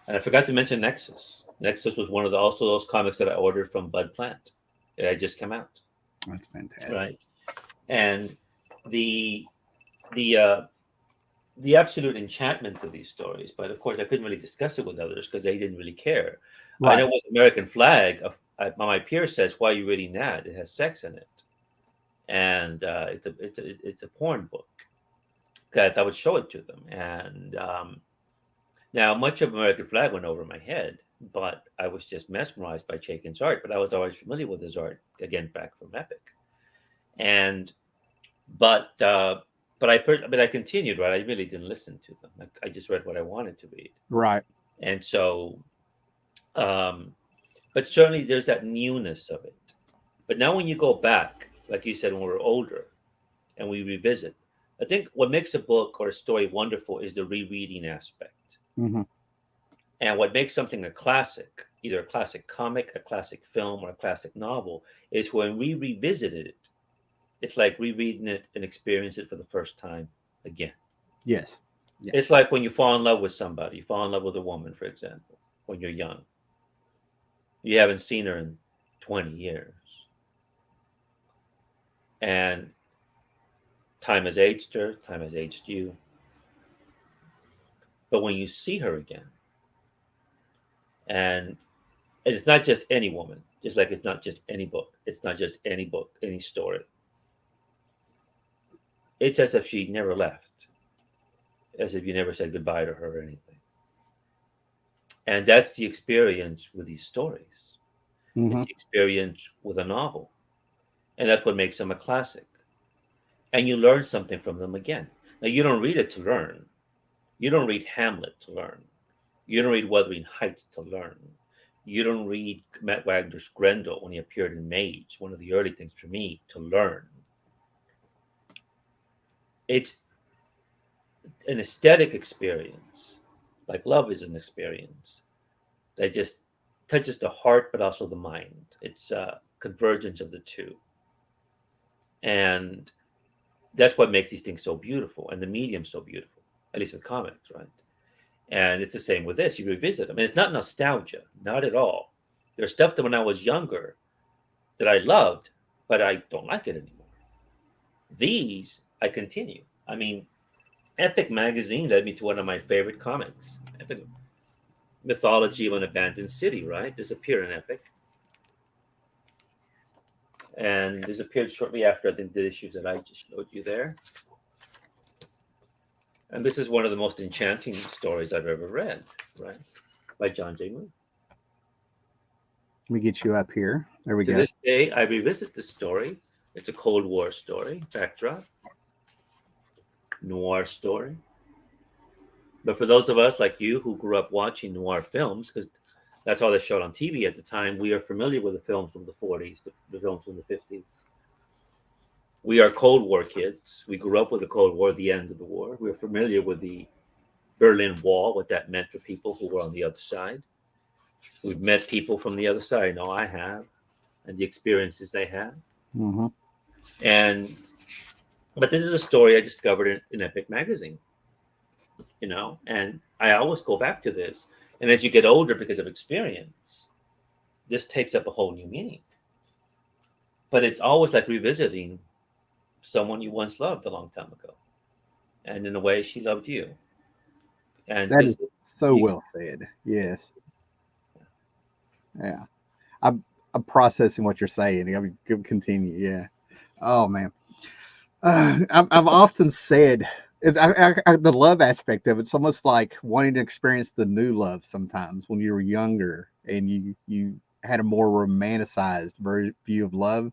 And I forgot to mention Nexus. Nexus was one of also those comics that I ordered from Bud Plant. It had just come out, That's fantastic. right? And the the uh, the absolute enchantment of these stories. But of course, I couldn't really discuss it with others because they didn't really care. I Right. know what American Flag. My peer says, "Why are you reading that? It has sex in it, and it's a porn book." That I would show it to them, and now, much of American Flag went over my head, but I was just mesmerized by Chaykin's art. But I was always familiar with his art, again, back from Epic. And but but I continued, right? I really didn't listen to them. I just read what I wanted to read, Right. and so um, but certainly there's that newness of it. But now, when you go back, like you said, when we're older and we revisit, I think what makes a book or a story wonderful is the rereading aspect. Hmm. And what makes something a classic, either a classic comic, a classic film, or a classic novel, is when we revisited it. It's like rereading it and experience it for the first time again. Yes. Yeah. It's like when you fall in love with somebody, you fall in love with a woman, for example, when you're young. You haven't seen her in 20 years. And time has aged her, time has aged you. But when you see her again, and it's not just any woman, just like it's not just any book, it's not just any book, any story. It's as if she never left, as if you never said goodbye to her or anything. And that's the experience with these stories. Hmm. It's the experience with a novel. And that's what makes them a classic. And you learn something from them again. Now, you don't read it to learn. You don't read Hamlet to learn. You don't read Wuthering Heights to learn. You don't read Matt Wagner's Grendel when he appeared in Mage, one of the early things for me, to learn. It's an aesthetic experience, like love is an experience that just touches the heart, but also the mind. It's a convergence of the two, and that's what makes these things so beautiful, and the medium so beautiful. At least with comics, right? And it's the same with this. You revisit them, and it's not nostalgia, not at all. There's stuff that when I was younger that I loved, but I don't like it anymore. These I continue. I mean, Epic Magazine led me to one of my favorite comics. Epic Mythology of an Abandoned City, right? Disappeared in Epic. And disappeared shortly after, I think, the issues that I just showed you there. And this is one of the most enchanting stories I've ever read, right? By John J. Moore. Let me get you up here. There we To go. this day, I revisit this story. It's a Cold War story, backdrop. noir story. But for those of us like you who grew up watching noir films, because that's all they showed on TV at the time, we are familiar with the films from the 40s, the films from the 50s. We are Cold War kids. We grew up with the Cold War, the end of the war. We're familiar with the Berlin Wall, what that meant for people who were on the other side. We've met people from the other side. I know I have, and the experiences they had. Mm-hmm. And but this is a story I discovered in Epic magazine, and I always go back to this. And as you get older, because of experience, this takes up a whole new meaning. But it's always like revisiting someone you once loved a long time ago, and in a way, she loved you. And That because is so well said. Yes. Yeah. I'm processing what you're saying. I mean, continue. Yeah. Oh man. I've often said the love aspect of it's almost like wanting to experience the new love sometimes when you were younger and you had a more romanticized view of love.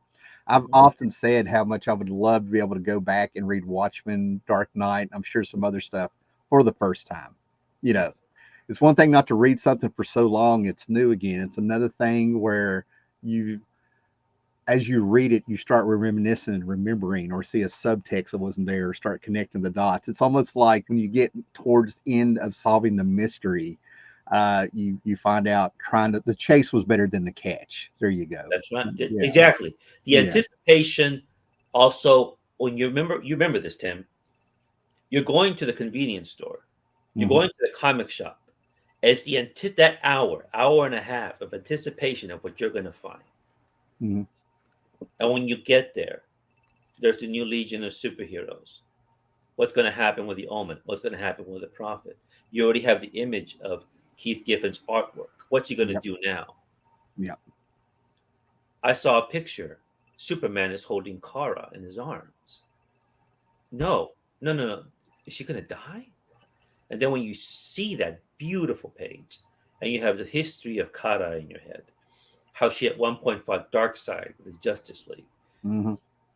I've often said how much I would love to be able to go back and read Watchmen, Dark Knight, I'm sure some other stuff for the first time. You know, it's one thing not to read something for so long it's new again. It's another thing where you as you read it, you start reminiscing and remembering, or see a subtext that wasn't there, or start connecting the dots. It's almost like when you get towards the end of solving the mystery, you find out trying to the chase was better than the catch. There you go. that's right. Yeah, Exactly. The yeah, anticipation also, when you remember this, Tim, you're going to the convenience store, you're hmm going to the comic shop. It's that hour and a half of anticipation of what you're going to find. hmm And when you get there, there's the new legion of superheroes. What's going to happen with the Omen? What's going to happen with the Prophet? You already have the image of Keith Giffen's artwork. What's he going to yep, do now? yep. I saw a picture. Superman is holding Kara in his arms. No, no, no, no. Is she going to die? And then when you see that beautiful page and you have the history of Kara in your head, how she at one point fought Darkseid with the Justice League, hmm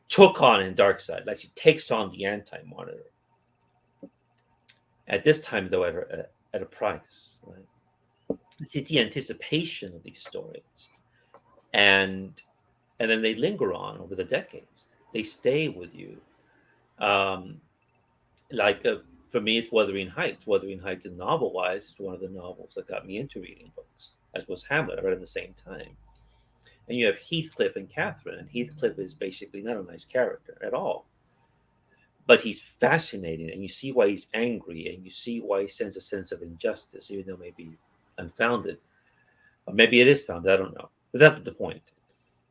took on in Darkseid, like she takes on the Anti-Monitor. At this time, though, at a price, right? It's the anticipation of these stories, and then they linger on over the decades. They stay with you. Um, like for me, it's Wuthering Heights. Wuthering Heights, in novel wise, is one of the novels that got me into reading books, as was Hamlet. I read at the same time. And you have Heathcliff and Catherine, and Heathcliff is basically not a nice character at all, but he's fascinating, and you see why he's angry, and you see why he sends a sense of injustice, even though maybe unfounded, or maybe it is founded. I don't know, but that's the point.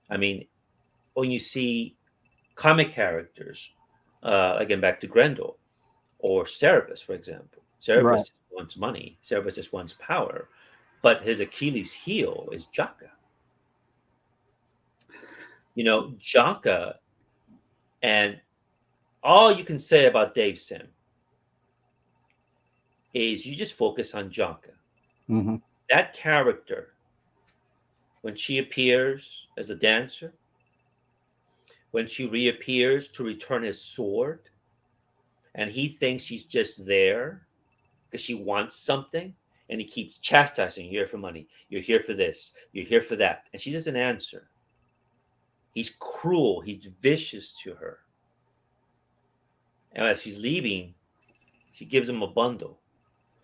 I mean, when you see comic characters, again back to Grendel or Cerebus, for example, Cerebus Right. just wants money, Cerebus just wants power, but his Achilles heel is Jaka. Jaka, and all you can say about Dave Sim is you just focus on Jaka. hmm That character, when she appears as a dancer, when she reappears to return his sword, and he thinks she's just there because she wants something, and he keeps chastising, you're here for money, you're here for this, you're here for that, and she doesn't answer. He's cruel, he's vicious to her. And as she's leaving, she gives him a bundle,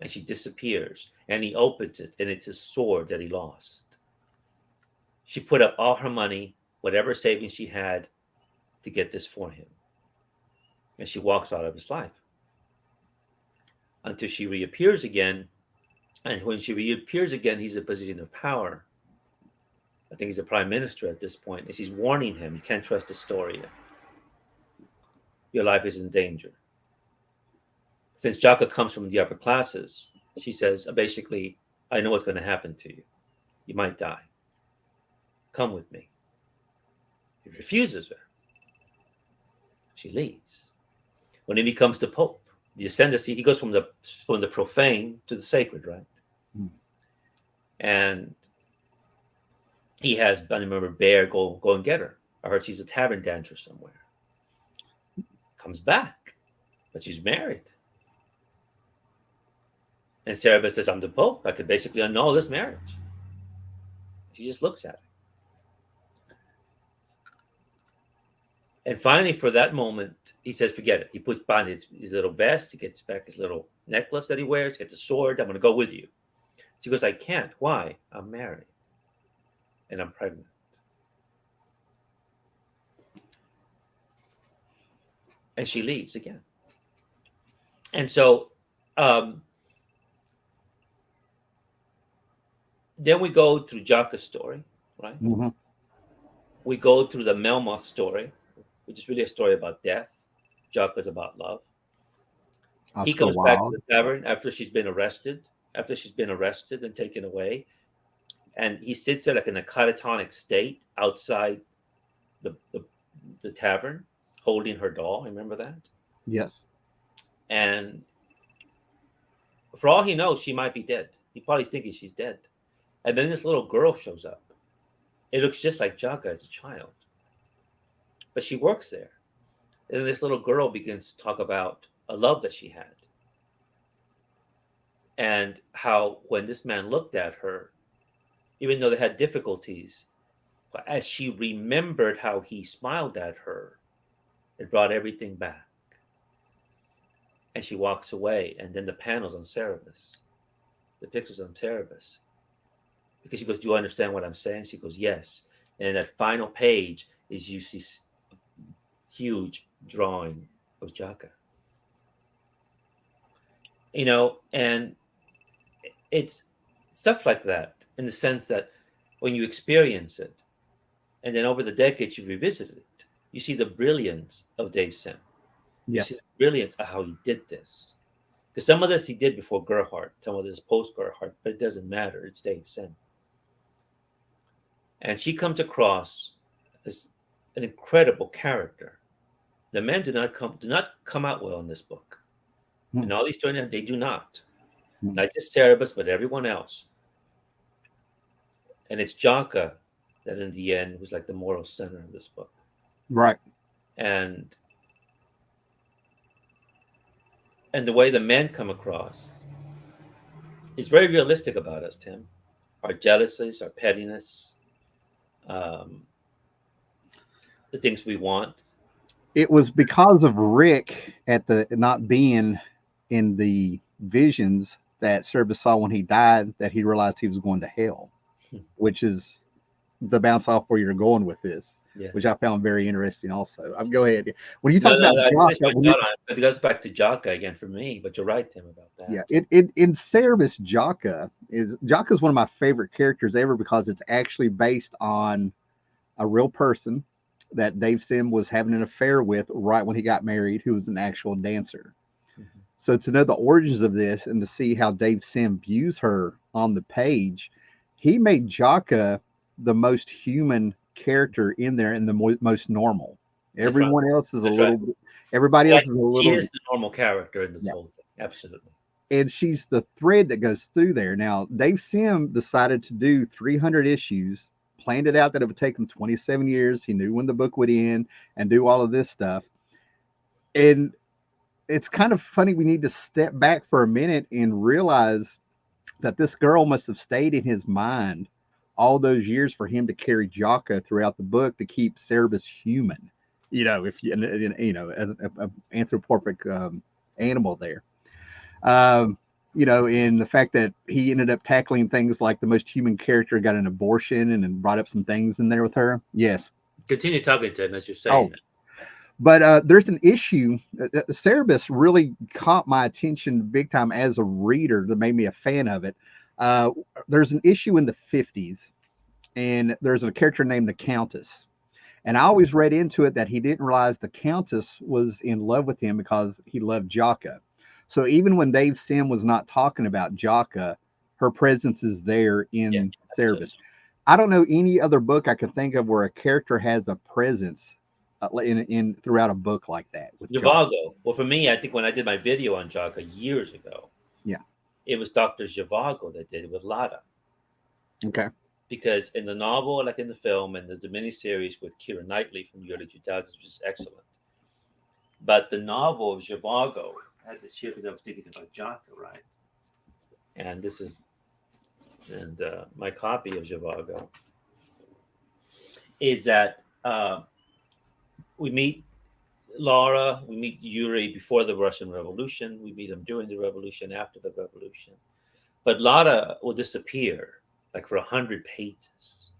and she disappears, and he opens it, and it's his sword that he lost. She put up all her money, whatever savings she had, to get this for him. And she walks out of his life until she reappears again. And when she reappears again, he's in a position of power. I think he's a prime minister at this point. And she's warning him, you can't trust Astoria. Your life is in danger. Since Jaka comes from the upper classes, she says, basically, I know what's going to happen to you. You might die. Come with me. He refuses her. She leaves. When he becomes the Pope, the ascendancy, he goes from the profane to the sacred, right? Mm. And he has, I remember, Bear go and get her. I heard she's a tavern dancer somewhere. Comes back. but she's married. And Cerebus says, I'm the Pope. I could basically annul this marriage. She just looks at it. And finally, for that moment, he says, forget it. He puts on his little vest. He gets back his little necklace that he wears. He gets a sword. I'm going to go with you. She goes, I can't. Why? I'm married. And I'm pregnant. And she leaves again. And so then we go through Jaka's story, right? Mm-hmm. We go through the Melmoth story, which is really a story about death. Jaka's about love. He comes back to the tavern after she's been arrested and taken away. And he sits there like in a catatonic state outside the tavern, holding her doll. Remember that? Yes. And for all he knows, she might be dead. He probably thinking she's dead. And then this little girl shows up. It looks just like Jaka as a child. But she works there. And then this little girl begins to talk about a love that she had. And how when this man looked at her, even though they had difficulties, but as she remembered how he smiled at her, it brought everything back. And she walks away, and then the panels on Cerebus, the pictures on Cerebus. Because she goes, do you understand what I'm saying? She goes, yes. And that final page is you see huge drawing of Jaka. You know, and it's stuff like that in the sense that when you experience it, and then over the decades you revisit it, you see the brilliance of Dave Sim. Yes. You see the brilliance of how he did this. Because some of this he did before Gerhardt, some of this post Gerhardt, but it doesn't matter. It's Dave Sim. And she comes across as an incredible character. The men do not come out well in this book. Hmm. And all these stories, they do not. Hmm. Not just Cerebus, but everyone else. And it's Jaka that in the end was like the moral center of this book. Right. And the way the men come across is very realistic about us, Tim. Our jealousies, our pettiness, the things we want. It was because of Rick at the not being in the visions that Cerebus saw when he died that he realized he was going to hell, which is the bounce off where you're going with this, which I found very interesting also. Go ahead. When you talk about Jaka, it goes back to Jaka again for me, but you're right, Tim, about that. Yeah, in Cerebus, Jaka is one of my favorite characters ever because it's actually based on a real person that Dave Sim was having an affair with right when he got married, who was an actual dancer. Mm-hmm. So to know the origins of this and to see how Dave Sim views her on the page, he made Jaka the most human character in there and the most normal. Everyone else is everybody else is a little. She is the normal character in this whole thing. Absolutely. And she's the thread that goes through there. Now, Dave Sim decided to do 300 issues, planned it out that it would take him 27 years. He knew when the book would end and do all of this stuff. And it's kind of funny. We need to step back for a minute and realize that this girl must have stayed in his mind all those years for him to carry Jaka throughout the book to keep Cerebus human, you know, as an anthropomorphic animal there. You know, in the fact that he ended up tackling things like the most human character got an abortion and then brought up some things in there with her. Yes. Continue talking to him as you're saying that. But there's an issue. Cerebus really caught my attention big time as a reader that made me a fan of it. There's an issue in the 50s, and there's a character named the Countess. And I always read into it that he didn't realize the Countess was in love with him because he loved Jaka. So even when Dave Sim was not talking about Jaka, her presence is there in Cerebus. I don't know any other book I can think of where a character has a presence in throughout a book like that. With Zhivago. Well, for me, I think when I did my video on Jaka years ago, it was Dr. Zhivago that did it with Lada. Okay. Because in the novel, like in the film, and there's the miniseries with Keira Knightley from the early 2000s, which is excellent. But the novel of Zhivago, I had this here because I was thinking about Jaka, right? And this is my copy of Zhivago is that we meet Laura, we meet Yuri before the Russian Revolution, we meet him during the revolution, after the revolution. But Lara will disappear like for 100 pages,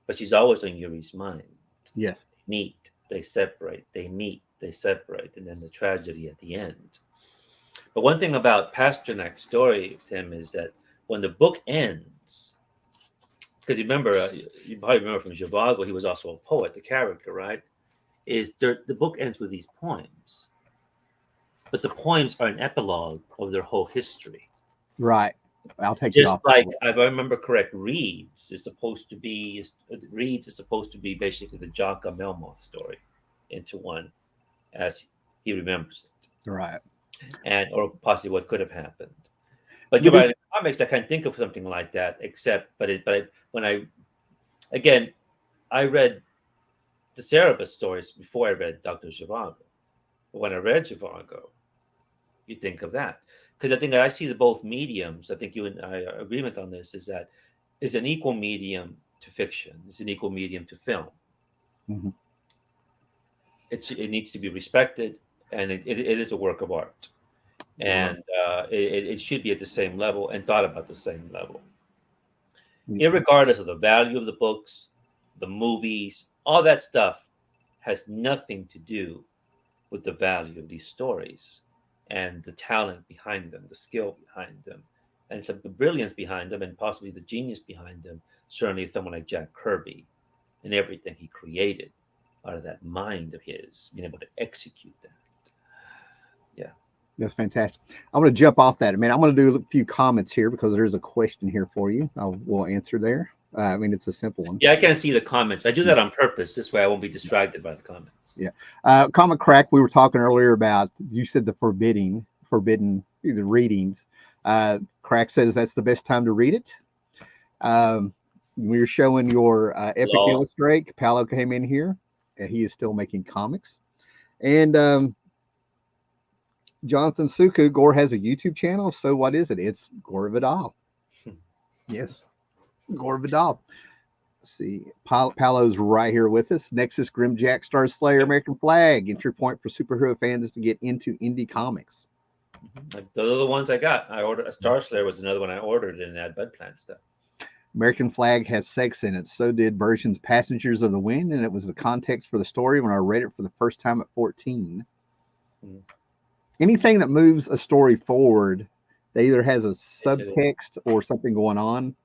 but she's always on Yuri's mind. Yes. Meet, they separate, they meet, they separate, and then the tragedy at the end. But one thing about Pasternak's story, Tim, is that when the book ends, because you probably remember from Zhivago, he was also a poet, the character, right? Is the book ends with these poems, but the poems are an epilogue of their whole history. Right. I'll take it Just off. like, if I remember correct, Reeds is supposed to be basically the Jaka Melmoth story into one, as he remembers it, Right. and or possibly what could have happened. But you're right. In comics, I can't think of something like that, when I read the Cerebus stories before I read Dr. Zhivago. But when I read Zhivago, you think of that. Because I think that I see the both mediums. I think you and I are agreement on this is that is an equal medium to fiction. It's an equal medium to film. Mm-hmm. It needs to be respected, and it is a work of art. And it should be at the same level and thought about the same level. Irregardless of the value of the books, the movies, all that stuff has nothing to do with the value of these stories and the talent behind them, the skill behind them, and some the brilliance behind them, and possibly the genius behind them. Certainly, someone like Jack Kirby and everything he created out of that mind of his, being able to execute that. Yeah. That's fantastic. I'm going to jump off that. I mean, I'm going to do a few comments here because there's a question here for you. We'll answer there. I mean, it's a simple one. Yeah, I can't see the comments. I do that on purpose. This way I won't be distracted by the comments. Yeah. Comic Crack, we were talking earlier about, you said the forbidden the readings. Crack says that's the best time to read it. We were showing your Epic Illustrate. Paolo came in here, and he is still making comics. And Jonathan Suku, Gore has a YouTube channel. So what is it? It's Gore Vidal. Yes, Gore Vidal. Let's see. Paolo's right here with us. Nexus, Grimjack, Star Slayer, American Flag. Entry point for superhero fans is to get into indie comics. Those are the ones I got. I ordered. Star Slayer was another one I ordered and had bud plant stuff. American Flag has sex in it. So did Bergen's Passengers of the Wind, and it was the context for the story when I read it for the first time at 14. Anything that moves a story forward, that either has a subtext or something going on.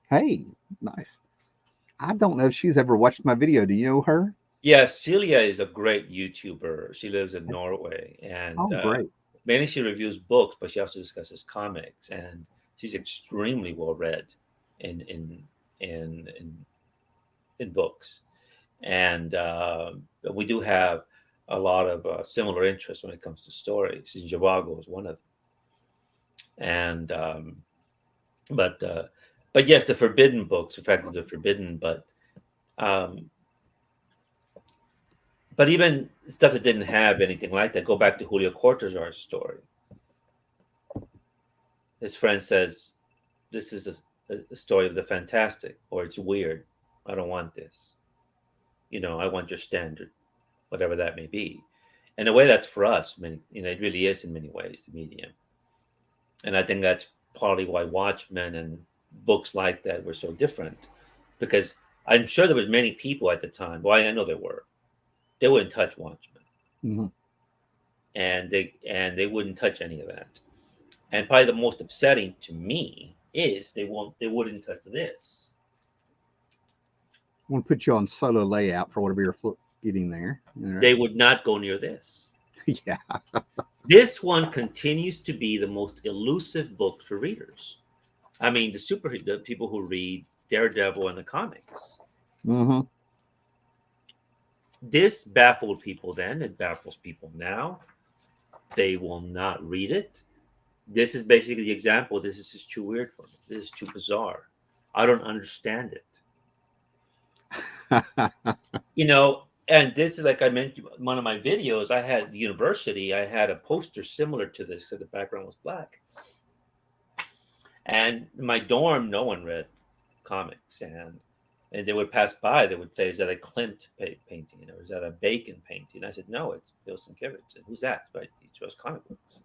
Hey, nice. I don't know if she's ever watched my video. Do you know her? Yes, Celia is a great YouTuber. She lives in Norway, and great. Mainly she reviews books, but she also discusses comics, and she's extremely well read in books. And we do have a lot of similar interests when it comes to stories. Zhivago is one of them. And but yes, the forbidden books, in fact, they're forbidden, but even stuff that didn't have anything like that, go back to Julio Cortázar's story. His friend says, this is a story of the fantastic, or it's weird. I don't want this. I want your standard, whatever that may be. In a way, that's for us. It really is in many ways, the medium. And I think that's partly why Watchmen and books like that were so different, because I'm sure there was many people at the time. Well, I know there were. They wouldn't touch Watchmen, and they wouldn't touch any of that. And probably the most upsetting to me is they wouldn't touch this. I'm going to put you on solo layout for whatever you're getting there. Right. They would not go near this. Yeah. This one continues to be the most elusive book for readers. I mean, the people who read Daredevil and the comics. Mm-hmm. This baffled people then. It baffles people now. They will not read it. This is basically the example. This is just too weird for me. This is too bizarre. I don't understand it. And this is like I mentioned one of my videos. I had university. I had a poster similar to this because the background was black. And in my dorm, no one read comics, and they would pass by. They would say, "Is that a Klimt painting, or is that a Bacon painting?" I said, "No, it's Bill Sienkiewicz." And who's that? But he chose comic books.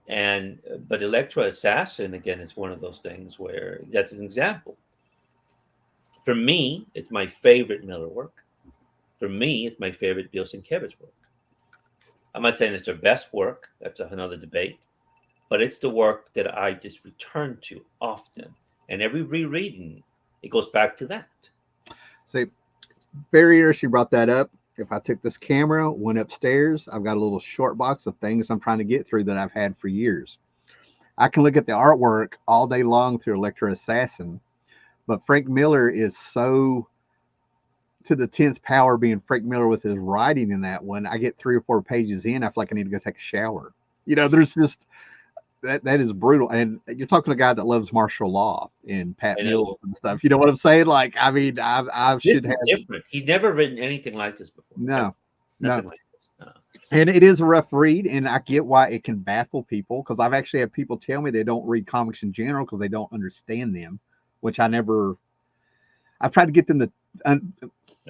And but Electra Assassin again is one of those things where that's an example. For me, it's my favorite Miller work. For me, it's my favorite Bill Sienkiewicz work. I'm not saying it's their best work. That's another debate. But it's the work that I just return to often. And every rereading, it goes back to that. So, very interesting you brought that up. If I took this camera, went upstairs, I've got a little short box of things I'm trying to get through that I've had for years. I can look at the artwork all day long through Electra Assassin, but Frank Miller is so to the 10th power being Frank Miller with his writing in that one. I get 3 or 4 pages in, I feel like I need to go take a shower. There's just that is brutal. And you're talking to a guy that loves martial law and Pat Mills and stuff. You know what I'm saying? Like, I mean, I should have. Different. He's never written anything like this before. No, nothing like this. No. And it is a rough read, and I get why it can baffle people, because I've actually had people tell me they don't read comics in general because they don't understand them, which I've tried to get them to,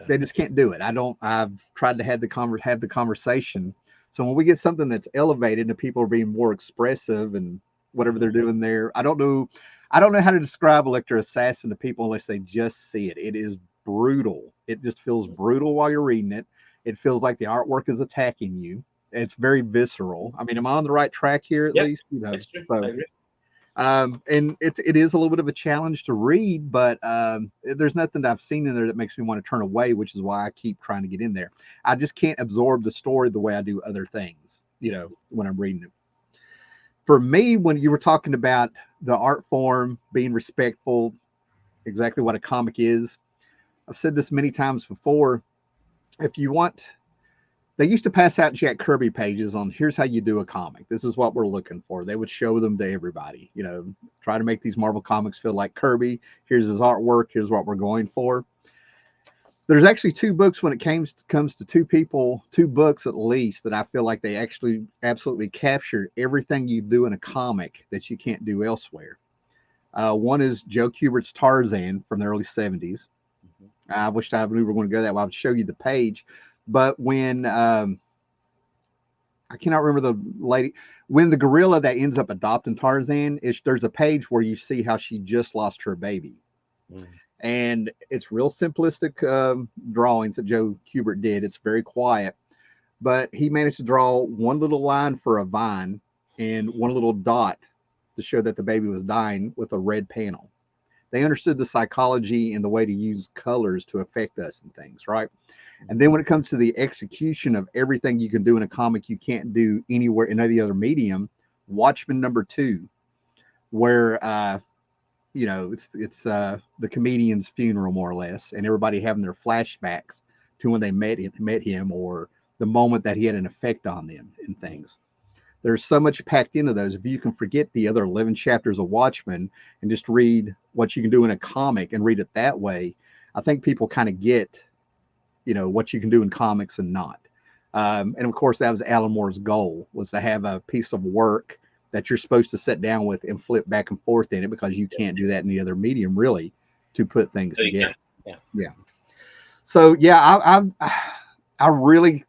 they just can't do it. I've tried to have the conversation. So when we get something that's elevated and people are being more expressive and whatever they're doing there, I don't know how to describe Electra Assassin to people unless they just see it. It is brutal. It just feels brutal while you're reading it. It feels like the artwork is attacking you. It's very visceral. I mean, am I on the right track here at least? That's true. So, I agree. And it is a little bit of a challenge to read, but there's nothing that I've seen in there that makes me want to turn away, which is why I keep trying to get in there. I just can't absorb the story the way I do other things, when I'm reading it. For me, when you were talking about the art form being respectful, exactly what a comic is, I've said this many times before. If you want, they used to pass out Jack Kirby pages on here's how you do a comic. This is what we're looking for. They would show them to everybody, try to make these Marvel comics feel like Kirby. Here's his artwork. Here's what we're going for. There's actually 2 books when it comes to 2 books at least that I feel like they actually absolutely capture everything you do in a comic that you can't do elsewhere. One is Joe Kubert's Tarzan from the early 70s. I wished I knew we were going to go that way. I would show you the page. But when I cannot remember the lady, when the gorilla that ends up adopting Tarzan, there's a page where you see how she just lost her baby. And it's real simplistic drawings that Joe Kubert did. It's very quiet, but he managed to draw one little line for a vine and one little dot to show that the baby was dying with a red panel. They understood the psychology and the way to use colors to affect us and things, right? And then when it comes to the execution of everything you can do in a comic you can't do anywhere in any other medium, Watchmen #2, where it's the comedian's funeral more or less, and everybody having their flashbacks to when they met him or the moment that he had an effect on them and things. There's so much packed into those. If you can forget the other 11 chapters of Watchmen and just read what you can do in a comic and read it that way, I think people kind of get, what you can do in comics and not. And of course, that was Alan Moore's goal, was to have a piece of work that you're supposed to sit down with and flip back and forth in it, because you can't do that in the other medium, really, to put things together. Yeah. So, yeah, I really,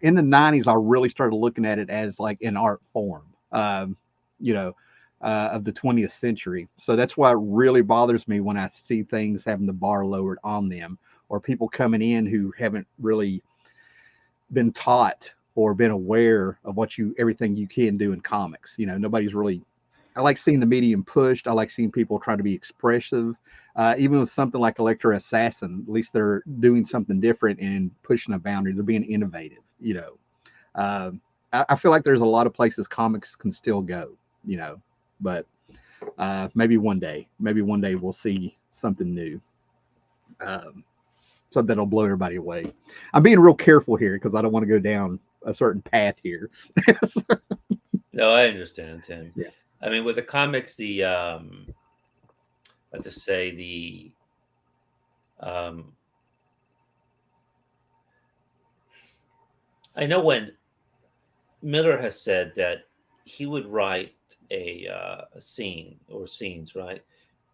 in the 90s, I really started looking at it as like an art form, of the 20th century. So that's why it really bothers me when I see things having the bar lowered on them, or people coming in who haven't really been taught or been aware of everything you can do in comics. Nobody's really, I like seeing the medium pushed. I like seeing people try to be expressive. Even with something like Electra Assassin, at least they're doing something different and pushing a boundary. They're being innovative, I feel like there's a lot of places comics can still go, but maybe one day we'll see something new. Something that'll blow everybody away. I'm being real careful here because I don't want to go down a certain path here. No, I understand, Tim. Yeah. I mean, with the comics, let's just say I know when Miller has said that he would write a scene or scenes, right?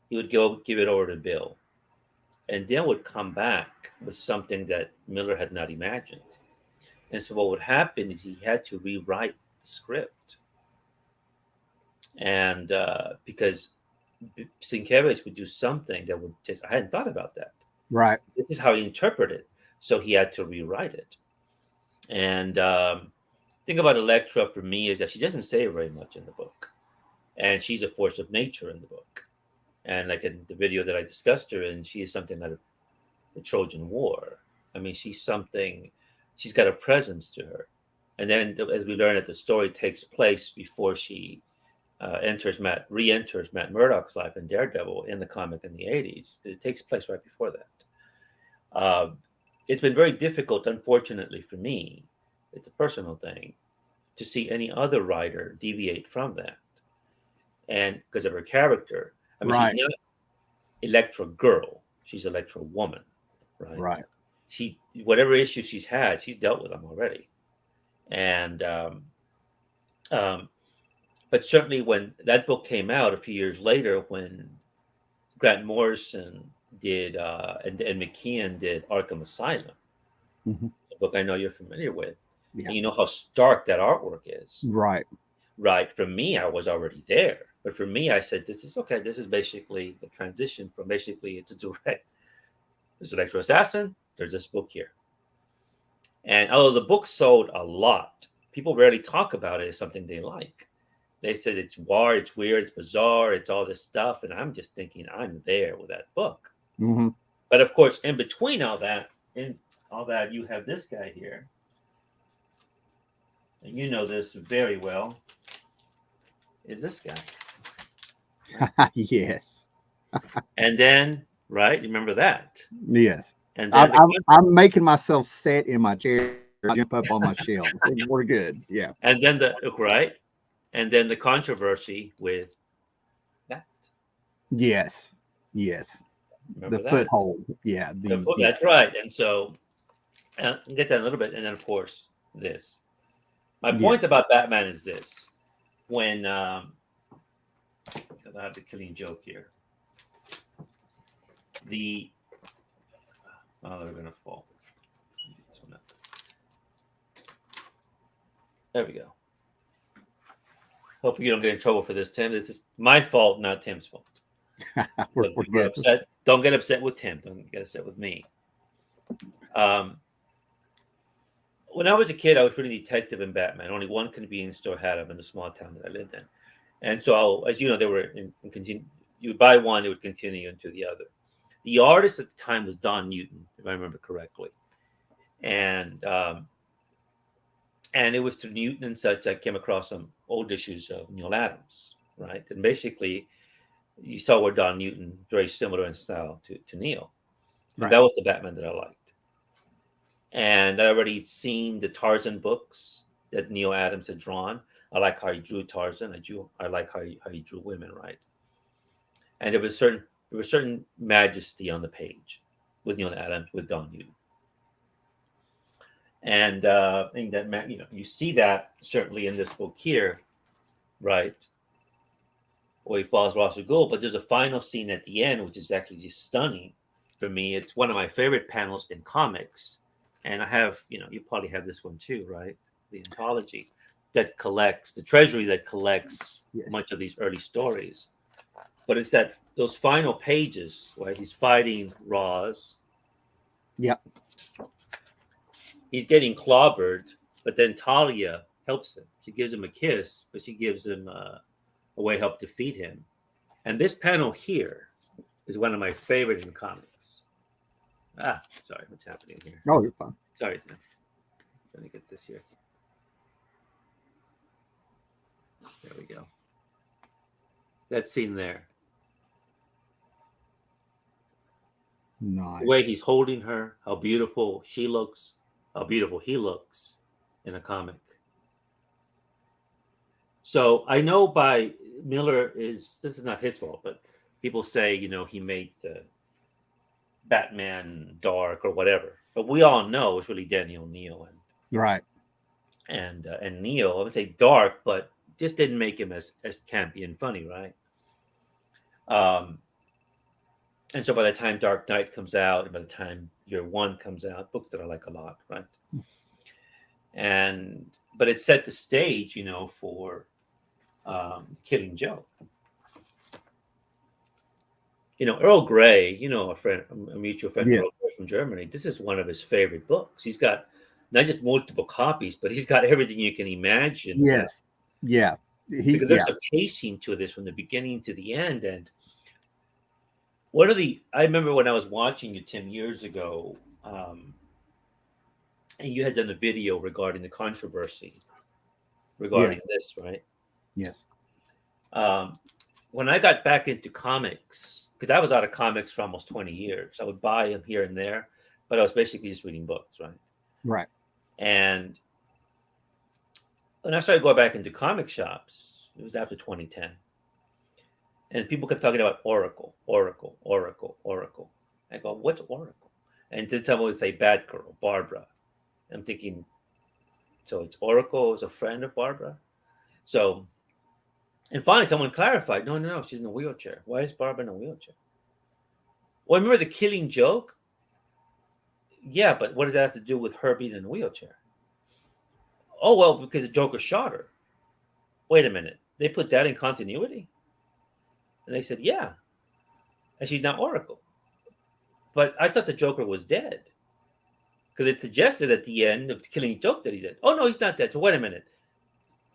He would go give it over to Bill, and then would come back with something that Miller had not imagined. And so what would happen is he had to rewrite the script, and because Sienkiewicz would do something that would just I hadn't thought about that. Right. This is how he interpreted it, so he had to rewrite it. And thing about Electra for me is that she doesn't say very much in the book, and she's a force of nature in the book. And like in the video that I discussed her in, she is something out of the Trojan War. I mean, she's something. She's got a presence to her. And then, as we learn that the story takes place before she re-enters Matt Murdock's life in Daredevil in the comic in the '80s. It takes place right before that. It's been very difficult, unfortunately for me. It's a personal thing to see any other writer deviate from that, and because of her character. I mean, Right. she's not Electra girl; she's Electra woman, right? Right. She whatever issues she's had, she's dealt with them already, and um, but certainly when that book came out a few years later, when Grant Morrison did and McKeon did Arkham Asylum, Hmm. a book I know you're familiar with, Yeah. and you know how stark that artwork is. Right. Right. For me, I was already there. But for me, I said, this is okay. This is basically the transition from basically it's a direct. There's Electro Assassin. There's this book here. And although the book sold a lot, people rarely talk about it as something they like. They said it's wild, it's weird, it's bizarre, it's all this stuff. And I'm just thinking, I'm there with that book. Hmm. But of course, in between all that, you have this guy here. And you know this very well. Is this guy. Yes. And then, right, you remember that. Yes. And I'm, then I'm I'm making myself sit in my chair, jump up on my shelf. We're good. Yeah. and then the right, and then the controversy with that. Yes. Yes. The Remember that? foothold. Yeah. Yeah. That's right. And so I'll get that in a little bit, and then of course this. My Yeah. point about Batman is this: when I have the killing joke here. They're gonna fall. This one up. There we go. Hope you don't get in trouble for this, Tim. This is my fault, not Tim's fault. We're If you're good. upset, don't get upset with Tim. Don't get upset with me. When I was a kid, I was reading Detective and Batman. Only one convenience store had them in the small town that I lived in. And so, as you know, they were in continue. You would buy one, it would continue into the other. The artist at the time was Don Newton, if I remember correctly, and it was through Newton and such I came across some old issues of Neil Adams, right? And basically, you saw where Don Newton very similar in style to Neil. And Right. that was the Batman that I liked. And I already seen the Tarzan books that Neil Adams had drawn. I like how he drew Tarzan. I like how he drew women, right? And there was certain majesty on the page with Neil Adams with Don Newton. And I think that you see that certainly in this book here, right? Where he follows Ra's al Ghul, but there's a final scene at the end which is actually just stunning for me. It's one of my favorite panels in comics, and I have you probably have this one too, right? The anthology that collects the treasury that collects Yes. much of these early stories. But it's those final pages, right? He's fighting Ra's. Yep. He's getting clobbered, but then Talia helps him. She gives him a kiss, but she gives him a way to help defeat him. And this panel here is one of my favorite in comics. Sorry, what's happening here? Oh, you're fine. Sorry, Tim. Trying to get this here. There we go. That scene there. Nice. The way he's holding her, how beautiful she looks, how beautiful he looks in a comic. So I know by Miller this is not his fault, but people say, he made the Batman dark or whatever. But we all know it's really Danny O'Neill. Right. and Neo. I would say dark, but just didn't make him as campy and funny, right? Um, and so by the time Dark Knight comes out, and by the time Year One comes out, books that I like a lot, right? And but it set the stage, for Killing Joke. Earl Grey, a mutual friend, Yeah. Earl Grey from Germany. This is one of his favorite books. He's got not just multiple copies, but he's got everything you can imagine about, Yes. Yeah. because Yeah. there's a pacing to this from the beginning to the end. And I remember when I was watching you, Tim, years ago, and you had done a video regarding the controversy regarding this, right? Yes. When I got back into comics, because I was out of comics for almost 20 years, I would buy them here and there, but I was basically just reading books, right? Right. And when I started going back into comic shops, it was after 2010. And people kept talking about Oracle, Oracle, Oracle, Oracle. I go, what's Oracle? And then someone would say Batgirl, Barbara. I'm thinking, so it's Oracle is a friend of Barbara? So, and finally someone clarified, no, she's in a wheelchair. Why is Barbara in a wheelchair? Well, remember the Killing Joke? Yeah, but what does that have to do with her being in a wheelchair? Oh, well, because the Joker shot her. Wait a minute. They put that in continuity? And they said, yeah. And she's not Oracle. But I thought the Joker was dead. Because it suggested at the end of the Killing Joke that he's dead. Oh, no, he's not dead. So wait a minute.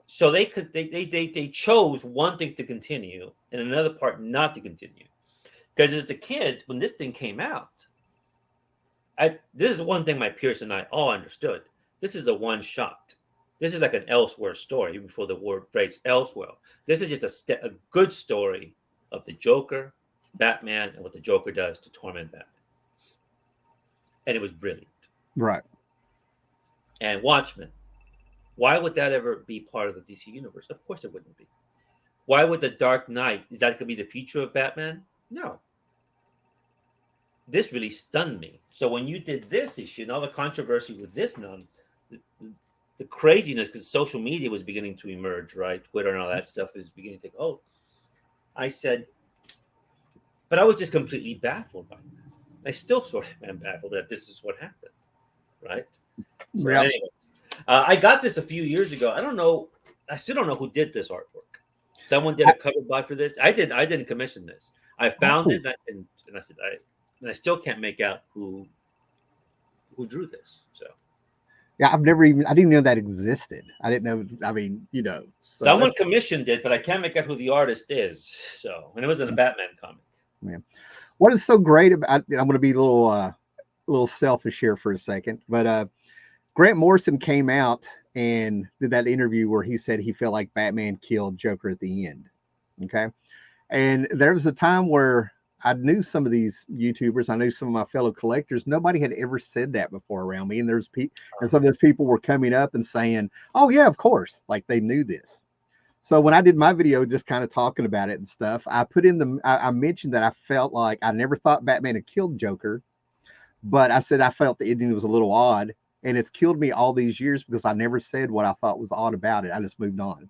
So they chose one thing to continue and another part not to continue. Because as a kid, when this thing came out, this is one thing my peers and I all understood. This is a one shot. This is like an Elseworld story, even before the word phrase Elseworld. This is just a good story of the Joker, Batman, and what the Joker does to torment Batman. And it was brilliant. Right. And Watchmen. Why would that ever be part of the DC universe? Of course it wouldn't be. Why would the Dark Knight, is that going to be the future of Batman? No. This really stunned me. So when you did this issue and all the controversy with this, the craziness, because social media was beginning to emerge, right? Twitter and all that stuff is beginning to think, oh, I said, but I was just completely baffled by that. I still sort of am baffled that this is what happened, right? So Yep. anyway, I got this a few years ago. I don't know. I still don't know who did this artwork. Someone did a cover buy for this. I didn't commission this. I found it, and I said, I still can't make out who drew this. So Yeah, I didn't know that existed. I didn't know. I mean, So someone commissioned it, but I can't make out who the artist is. So, and it was in a Batman comic. Yeah. What is so great about? I'm going to be a little selfish here for a second, but Grant Morrison came out and did that interview where he said he felt like Batman killed Joker at the end. Okay, and there was a time where I knew some of these YouTubers, I knew some of my fellow collectors. Nobody had ever said that before around me, and and some of those people were coming up and saying, "Oh yeah, of course," like they knew this. So when I did my video, just kind of talking about it and stuff, I mentioned that I felt like I never thought Batman had killed Joker, but I said I felt the ending was a little odd, and it's killed me all these years because I never said what I thought was odd about it. I just moved on.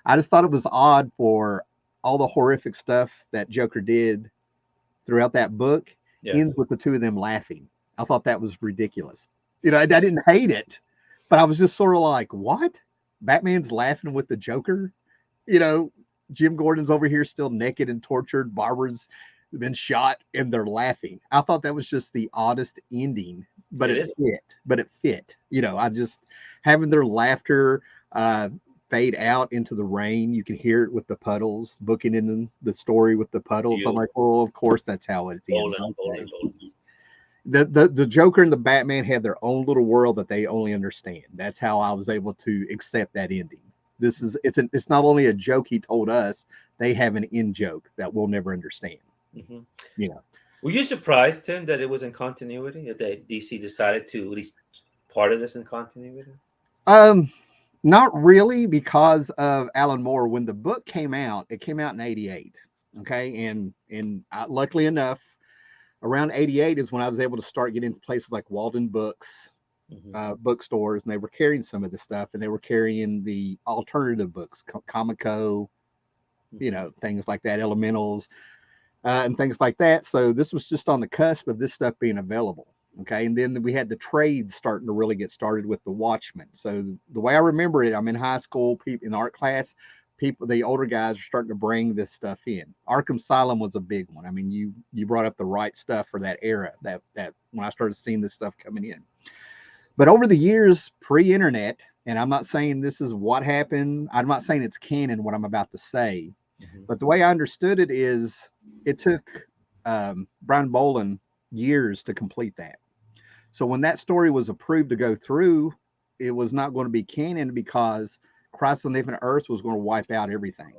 I just thought it was odd for all the horrific stuff that Joker did throughout that book ends with the two of them laughing. I thought that was ridiculous. I didn't hate it, but I was just sort of like, what? Batman's laughing with the Joker? Jim Gordon's over here still naked and tortured. Barbara's been shot and they're laughing. I thought that was just the oddest ending, but it fit. I just having their laughter fade out into the rain. You can hear it with the puddles, booking in the story with the puddles. I'm like, well, of course that's how it ends. The Joker and the Batman have their own little world that they only understand. That's how I was able to accept that ending. It's not only a joke he told us, they have an in joke that we'll never understand. Mm-hmm. Were you surprised, Tim, that it was in continuity? That DC decided to at least part of this in continuity? Not really, because of Alan Moore. When the book came out, it came out in '88. Okay, and luckily enough, around '88 is when I was able to start getting into places like Walden Books bookstores, and they were carrying some of the stuff, and they were carrying the alternative books, Comico, things like that, Elementals, and things like that. So this was just on the cusp of this stuff being available. Okay, and then we had the trades starting to really get started with the Watchmen. So the way I remember it, I'm in high school, people in art class, the older guys are starting to bring this stuff in. Arkham Asylum was a big one. I mean, you brought up the right stuff for that era, that when I started seeing this stuff coming in. But over the years, pre-internet, and I'm not saying this is what happened, I'm not saying it's canon what I'm about to say, but the way I understood it is it took Brian Boland years to complete that. So when that story was approved to go through, it was not going to be canon because Crisis on Infinite Earth was going to wipe out everything.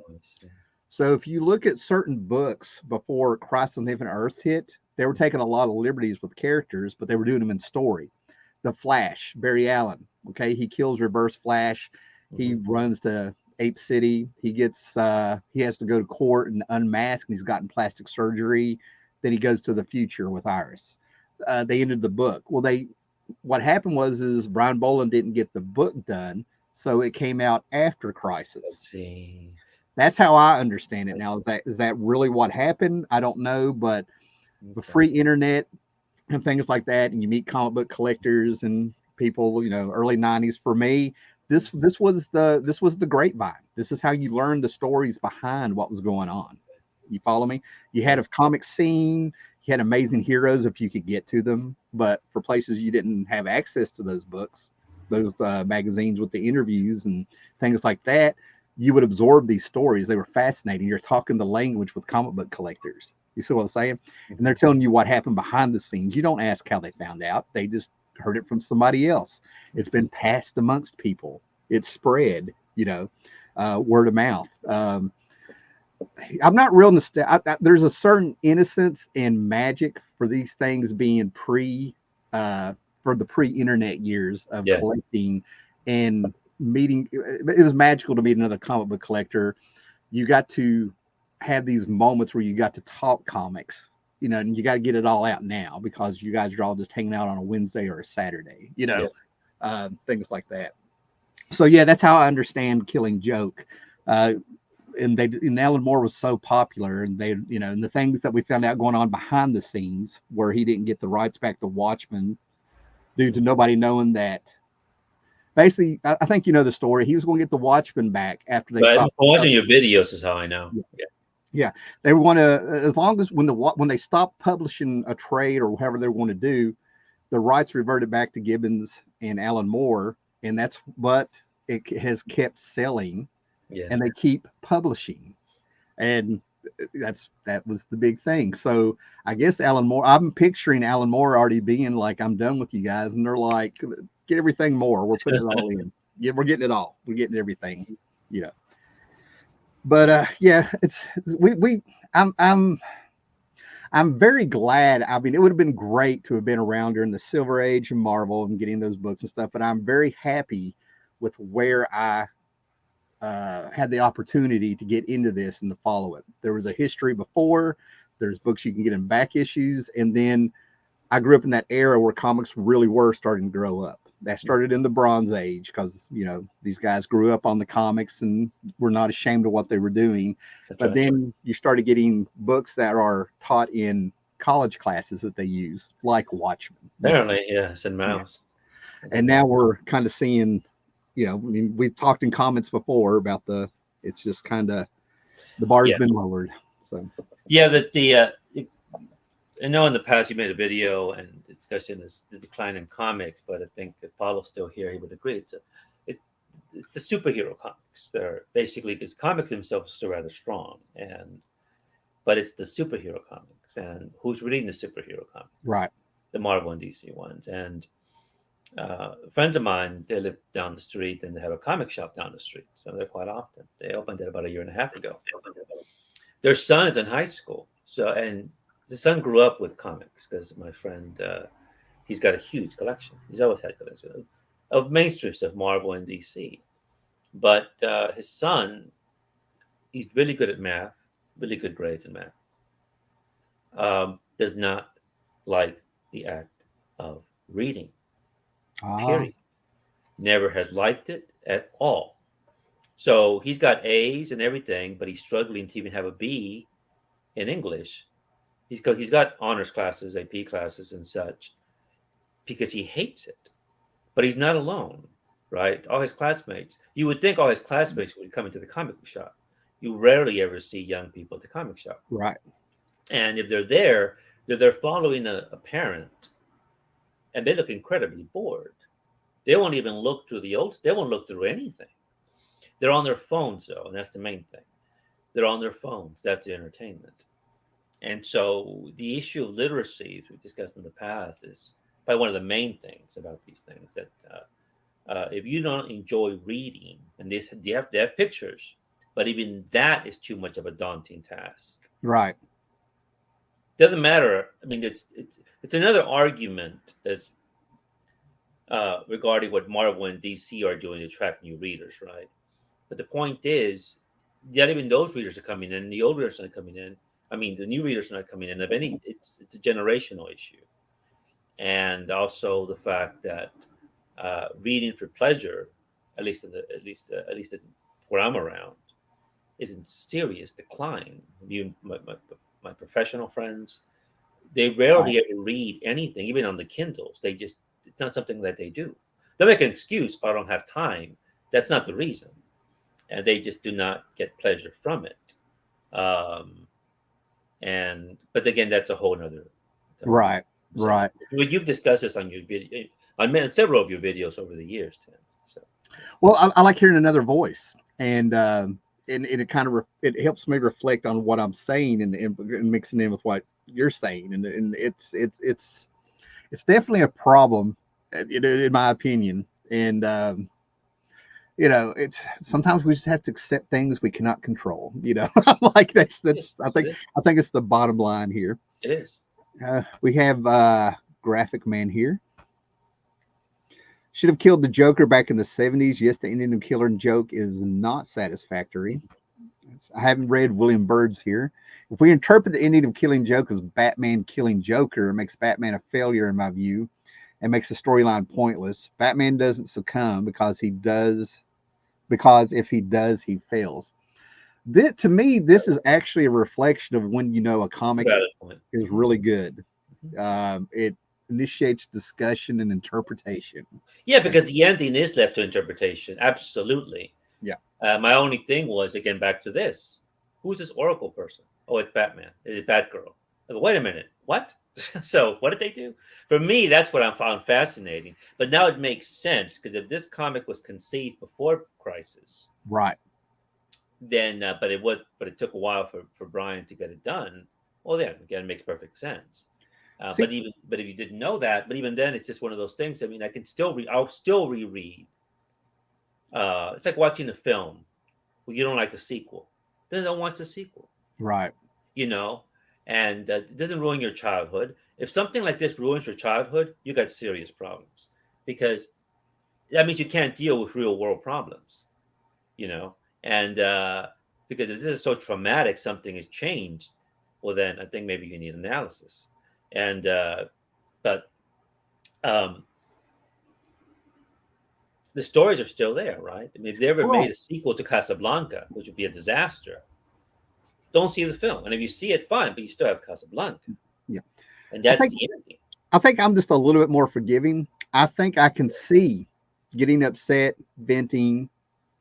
So if you look at certain books before Crisis on Infinite Earth hit, they were taking a lot of liberties with characters, but they were doing them in story. The Flash, Barry Allen, okay, he kills Reverse Flash. He runs to Ape City. He has to go to court and unmask, and he's gotten plastic surgery. Then he goes to the future with Iris. They ended the book. Well, what happened is Brian Boland didn't get the book done, so it came out after Crisis. Let's see. That's how I understand it now. Is that really what happened? I don't know, but the free internet and things like that, and you meet comic book collectors and people, early 90s. For me, this was the grapevine. This is how you learned the stories behind what was going on. You follow me? You had a comic scene, you had amazing heroes if you could get to them, but for places you didn't have access to those books, those magazines with the interviews and things like that, you would absorb these stories. They were fascinating. You're talking the language with comic book collectors. You see what I'm saying? And they're telling you what happened behind the scenes. You don't ask how they found out. They just heard it from somebody else. It's been passed amongst people. It's spread, word of mouth. I'm not real there's a certain innocence and magic for these things being for the pre-internet years of collecting and meeting. It was magical to meet another comic book collector. You got to have these moments where you got to talk comics, and you got to get it all out now because you guys are all just hanging out on a Wednesday or a Saturday, things like that. So yeah, that's how I understand Killing Joke. And Alan Moore was so popular, and and the things that we found out going on behind the scenes where he didn't get the rights back to Watchmen due to nobody knowing that. Basically, I think the story. He was going to get the Watchmen back after they stopped. Watching your videos is how I know. Yeah. They were going to, as long as when they stopped publishing a trade or whatever they were going to do, the rights reverted back to Gibbons and Alan Moore, and that's what it has kept selling. Yeah. And they keep publishing, and that was the big thing. So I guess Alan Moore, I'm picturing Alan Moore already being like, I'm done with you guys, and they're like, get everything more. We're putting it all in. Yeah, we're getting it all. We're getting everything. But I'm very glad. I mean, it would have been great to have been around during the Silver Age of Marvel and getting those books and stuff. But I'm very happy with where I had the opportunity to get into this and to follow it. There was a history before. There's books you can get in back issues, and then I grew up in that era where comics really were starting to grow up. That started in the Bronze Age because these guys grew up on the comics and were not ashamed of what they were doing. But then you started getting books that are taught in college classes that they use, like Watchmen. Apparently, yes, and Mouse. Yeah. And now we're kind of seeing. I mean, we've talked in comments before about it's just kind of the bar's been lowered. So I know in the past you made a video and discussion is the decline in comics, but I think if Paulo's still here, he would agree. It's the superhero comics. They're basically, because comics themselves are still rather strong, but it's the superhero comics, and who's reading the superhero comics? Right. The Marvel and DC ones. And friends of mine, they live down the street and they have a comic shop down the street. So they're quite often. They opened it about 1.5 years ago. Their son is in high school. And the son grew up with comics because my friend, he's got a huge collection. He's always had a collection of mainstream stuff, Marvel and DC. But his son, he's really good at math, really good grades in math. Does not like the act of reading. Ah, period. Never has liked it at all. So he's got A's and everything, but he's struggling to even have a B in English. He's got honors classes, AP classes, and such because he hates it. But he's not alone, right? All his classmates. You would think all his classmates would come into the comic book shop. You rarely ever see young people at the comic shop. right. And if they're following a parent, and they look incredibly bored. They won't even look through they won't look through anything. They're on their phones though, and that's the main thing. They're on their phones. That's the entertainment. And so the issue of literacy, as we've discussed in the past, is probably one of the main things about these things that if you don't enjoy reading, and they have pictures, but even that is too much of a daunting task. Right. Doesn't matter. I mean, it's another argument as regarding what Marvel and DC are doing to attract new readers, right? But the point is, not even those readers are coming in. The old readers are not coming in. I mean, the new readers are not coming in. If any, it's a generational issue, and also the fact that reading for pleasure, at least where I'm around, is in serious decline. My professional friends, they Right. rarely ever read anything, even on the Kindles. It's not something that they do. They make an excuse, "Oh, I don't have time." That's not the reason, and they just do not get pleasure from it. Um, but again, that's a whole nother. It's a whole nother Right. conversation. Right. Well, you've discussed this on your video, on several of your videos over the years, Tim. So Well, I like hearing another voice, and it kind of it helps me reflect on what I'm saying and mixing in with what you're saying, and it's definitely a problem, in my opinion. And it's sometimes we just have to accept things we cannot control. I'm like that's yes, it is. I think it's the bottom line here. It is. We have graphic man here. Should have killed the Joker back in the 70s. Yes, the ending of Killer and Joke is not satisfactory. I haven't read William Bird's here. If we interpret the ending of Killing Joke as Batman killing Joker, it makes Batman a failure in my view and makes the storyline pointless. Batman doesn't succumb because if he does, he fails. To me, this is actually a reflection of when a It's a comic valid point. is really good. Mhm. It initiates discussion and interpretation. Yeah, because the ending is left to interpretation. Absolutely. Yeah. My only thing was, again, back to this. Who's this Oracle person? Oh, it's Batman. It's Batgirl. I go, wait a minute. What? So what did they do? For me, that's what I found fascinating. But now it makes sense because if this comic was conceived before Crisis, Right. then but it took a while for Brian to get it done. Well, then again, it makes perfect sense. See, But if you didn't know that, but even then, it's just one of those things. I mean, I'll still reread. It's like watching a film where you don't like the sequel. Then don't watch the sequel. right. You know, and it doesn't ruin your childhood. If something like this ruins your childhood, you got serious problems because that means you can't deal with real world problems. You know, and because if this is so traumatic, something has changed. Well, then I think maybe you need analysis. And but um, the stories are still there, right? I mean, if they ever made Right. a sequel to Casablanca, which would be a disaster, don't see the film. And if you see it, fine, but you still have Casablanca, Yeah. and I that's think the ending. I think I'm just a little bit more forgiving. I think I can see getting upset, venting,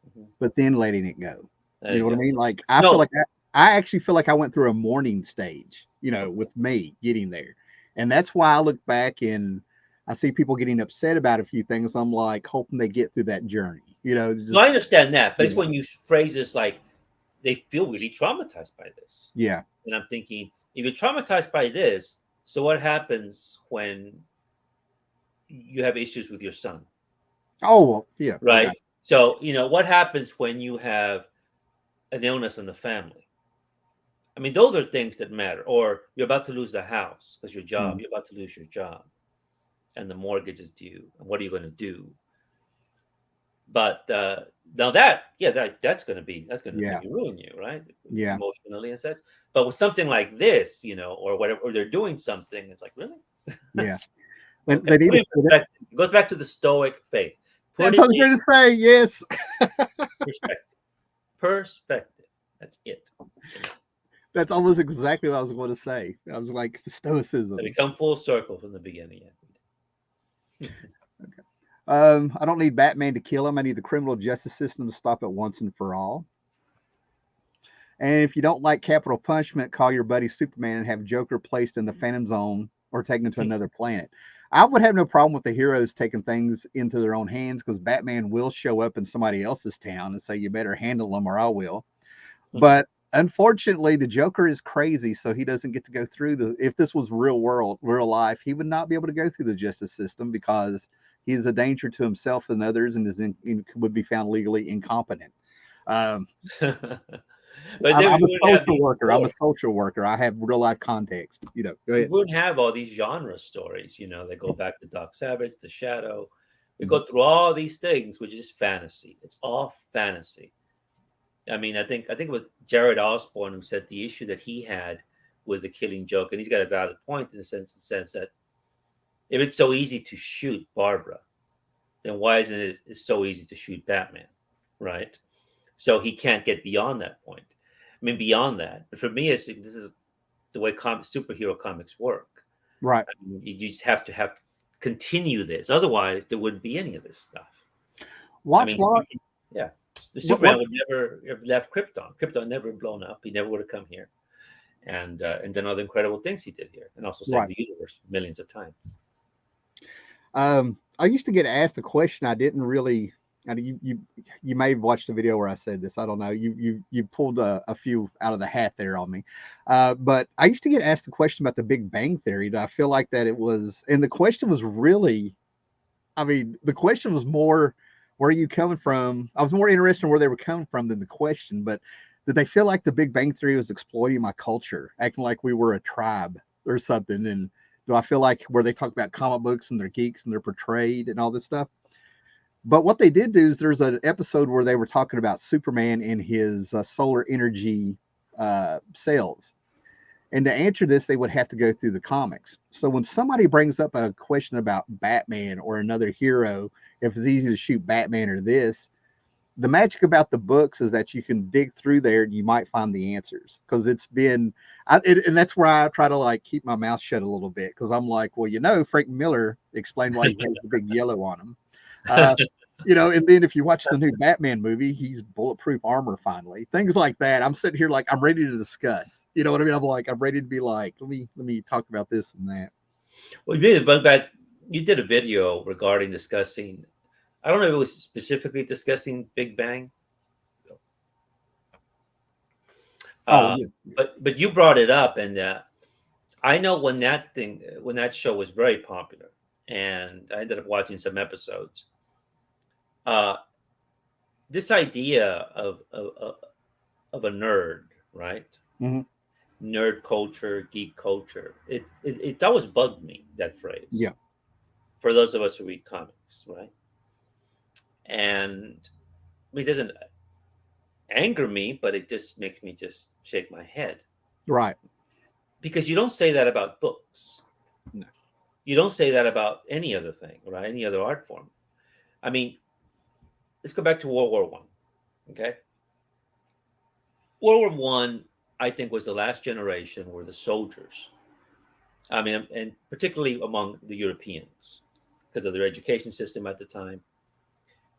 Mhm. but then letting it go. There You know you what I go. mean? Like I feel No, like I actually feel like I went through a mourning stage, with me getting there. And that's why I look back and I see people getting upset about a few things. I'm like hoping they get through that journey, no, I just understand that, but you it's know, when you phrase this like they feel really traumatized by this, yeah. and I'm thinking, if you're traumatized by this, so what happens when you have issues with your son, Oh well, yeah, I got right? So what happens when you have an illness in the family? I mean, those are things that matter. Or you're about to lose the house because you. you're about to lose your job, and the mortgage is due. And what are you going to do? But now that's going to Yeah, maybe ruin you, right? yeah, Emotionally and such. But with something like this, or whatever, or they're doing something, it's like really. yeah. Okay, They need put it to in say that. perspective. It goes back to the Stoic faith. Put That's it what I was in going to say. Yes. perspective. Perspective. That's it. You know, That's almost exactly what I was going to say. I was like, so we Stoicism. come full circle from the beginning. Yeah. I don't need Batman to kill him. I need the criminal justice system to stop it once and for all. And if you don't like capital punishment, call your buddy Superman and have Joker placed in the Phantom Zone or taken to another planet. I would have no problem with the heroes taking things into their own hands because Batman will show up in somebody else's town and say, you better handle them or I will. But unfortunately, the Joker is crazy, so he doesn't get to go through the. If this was real world, real life, he would not be able to go through the justice system because he is a danger to himself and others, and would be found legally incompetent. Um, But then I'm we a wouldn't have social these worker. I'm a stories. social worker. I have real life context. Go We ahead. wouldn't have all these genre stories, that go back to Dark Savage, The Shadow. We Mhm. go through all these things, which is fantasy. It's all fantasy. I mean, I think it was Jared Osborne who said the issue that he had with the Killing Joke, and he's got a valid point in the sense that if it's so easy to shoot Barbara, then why isn't it so easy to shoot Batman, right? So he can't get beyond that point. I mean, beyond that. But for me, this is the way superhero comics work. Right. I mean, you just have to continue this. Otherwise, there wouldn't be any of this stuff. I Watch mean, what yeah, the what Superman would never have left Krypton. Krypton never blown up. He never would have come here, and done other incredible things he did here, and also saved right. the universe millions of times. I used to get asked a question I didn't really. I mean, you may have watched a video where I said this. I don't know. You pulled a few out of the hat there on me, but I used to get asked a question about the Big Bang Theory. I feel like that it was, and the question was really, I mean, the question was more, where are you coming from? I was more interested in where they were coming from than the question. But did they feel like the Big Bang Theory was exploiting my culture, acting like we were a tribe or something? And do I feel like where they talk about comic books and they're geeks and they're portrayed and all this stuff? But what they did do is there's an episode where they were talking about Superman and his solar energy cells. And to answer this, they would have to go through the comics. So when somebody brings up a question about Batman or another hero, if it's easy to shoot Batman or this, the magic about the books is that you can dig through there and you might find the answers because it's been, and that's where I try to like keep my mouth shut a little bit because I'm like, well, Frank Miller explained why he has the big yellow on him. Uh, and then if you watch the new Batman movie, he's bulletproof armor finally. Things like that. I'm sitting here like I'm ready to discuss. You know what I mean? I'm ready to be like, let me talk about this and that. Well, you did a video regarding discussing. I don't know if it was specifically discussing Big Bang, Oh uh, yeah. but you brought it up, and I know when that show was very popular, and I ended up watching some episodes. Uh, this idea of a nerd, right? Hmm. Nerd culture, geek culture. It's always bugged me, that phrase. Yeah. For those of us who read comics, right? And it doesn't anger me, but it just makes me just shake my head Right. because you don't say that about books. No. You don't say that about any other thing, right? Any other art form. I mean, let's go back to World War One. Okay, World War One, I think, was the last generation where the soldiers. I mean, and particularly among the Europeans, because of their education system at the time,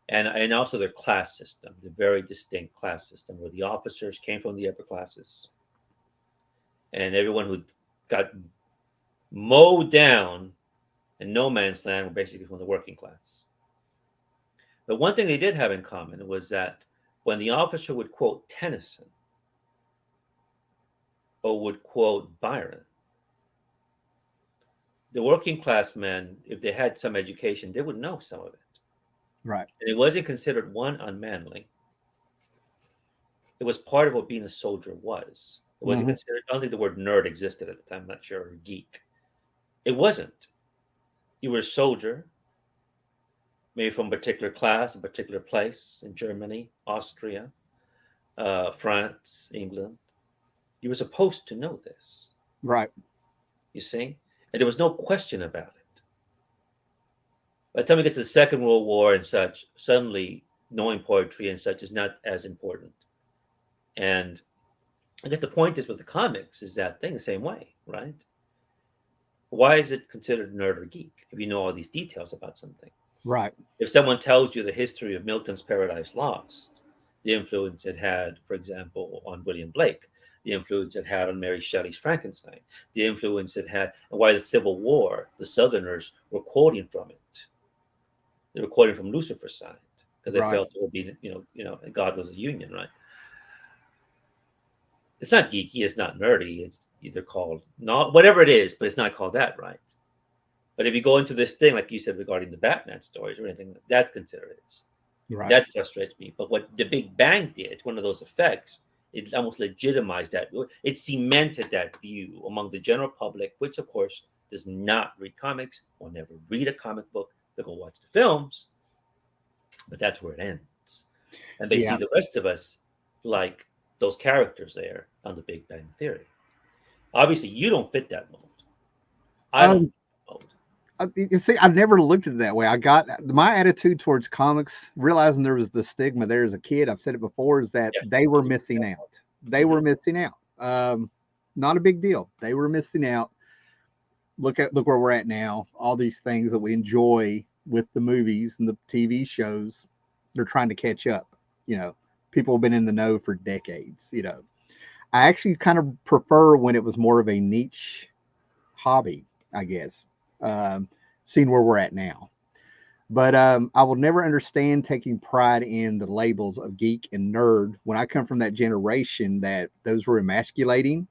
and also their class system, the very distinct class system, where the officers came from the upper classes, and everyone who got mowed down in no man's land were basically from the working class. But one thing they did have in common was that when the officer would quote Tennyson or would quote Byron, the working class men, if they had some education, they would know some of it. Right. And it wasn't considered one unmanly. It was part of what being a soldier was. It wasn't Hmm. considered. I don't think the word nerd existed at the time. I'm not sure. Or geek. It wasn't. You were a soldier, maybe from a particular class, a particular place in Germany, Austria, France, England. You were supposed to know this. Right. You see, and there was no question about it. By the time we get to the Second World War and such, suddenly knowing poetry and such is not as important. And I guess the point is with the comics is that thing the same way, right? Why is it considered nerd or geek if you know all these details about something? Right. If someone tells you the history of Milton's Paradise Lost, the influence it had, for example, on William Blake, the influence it had on Mary Shelley's Frankenstein, the influence it had, and why the Civil War, the Southerners were quoting from it. They were quoting from Lucifer's side because they Right. felt it would be, God was a union, right? It's not geeky, it's not nerdy. It's either called not whatever it is, but it's not called that, right? But if you go into this thing, like you said, regarding the Batman stories or anything, that's considered it. Right. That frustrates me. But what the Big Bang did, one of those effects, it almost legitimized that. It cemented that view among the general public, which of course does not read comics or never read a comic book. They'll go watch the films, but that's where it ends. And they see the rest of us like those characters there on the Big Bang Theory. Obviously, you don't fit that mold. I don't fit that mold. You see, I never looked at it that way. I got my attitude towards comics, realizing there was the stigma there as a kid. I've said it before, is that they were missing out. They were missing out. Not a big deal. They were missing out. Look where we're at now. All these things that we enjoy with the movies and the TV shows, they're trying to catch up. People have been in the know for decades. I actually kind of prefer when it was more of a niche hobby, I guess. Seeing where we're at now. But I will never understand taking pride in the labels of geek and nerd when I come from that generation that those were emasculating.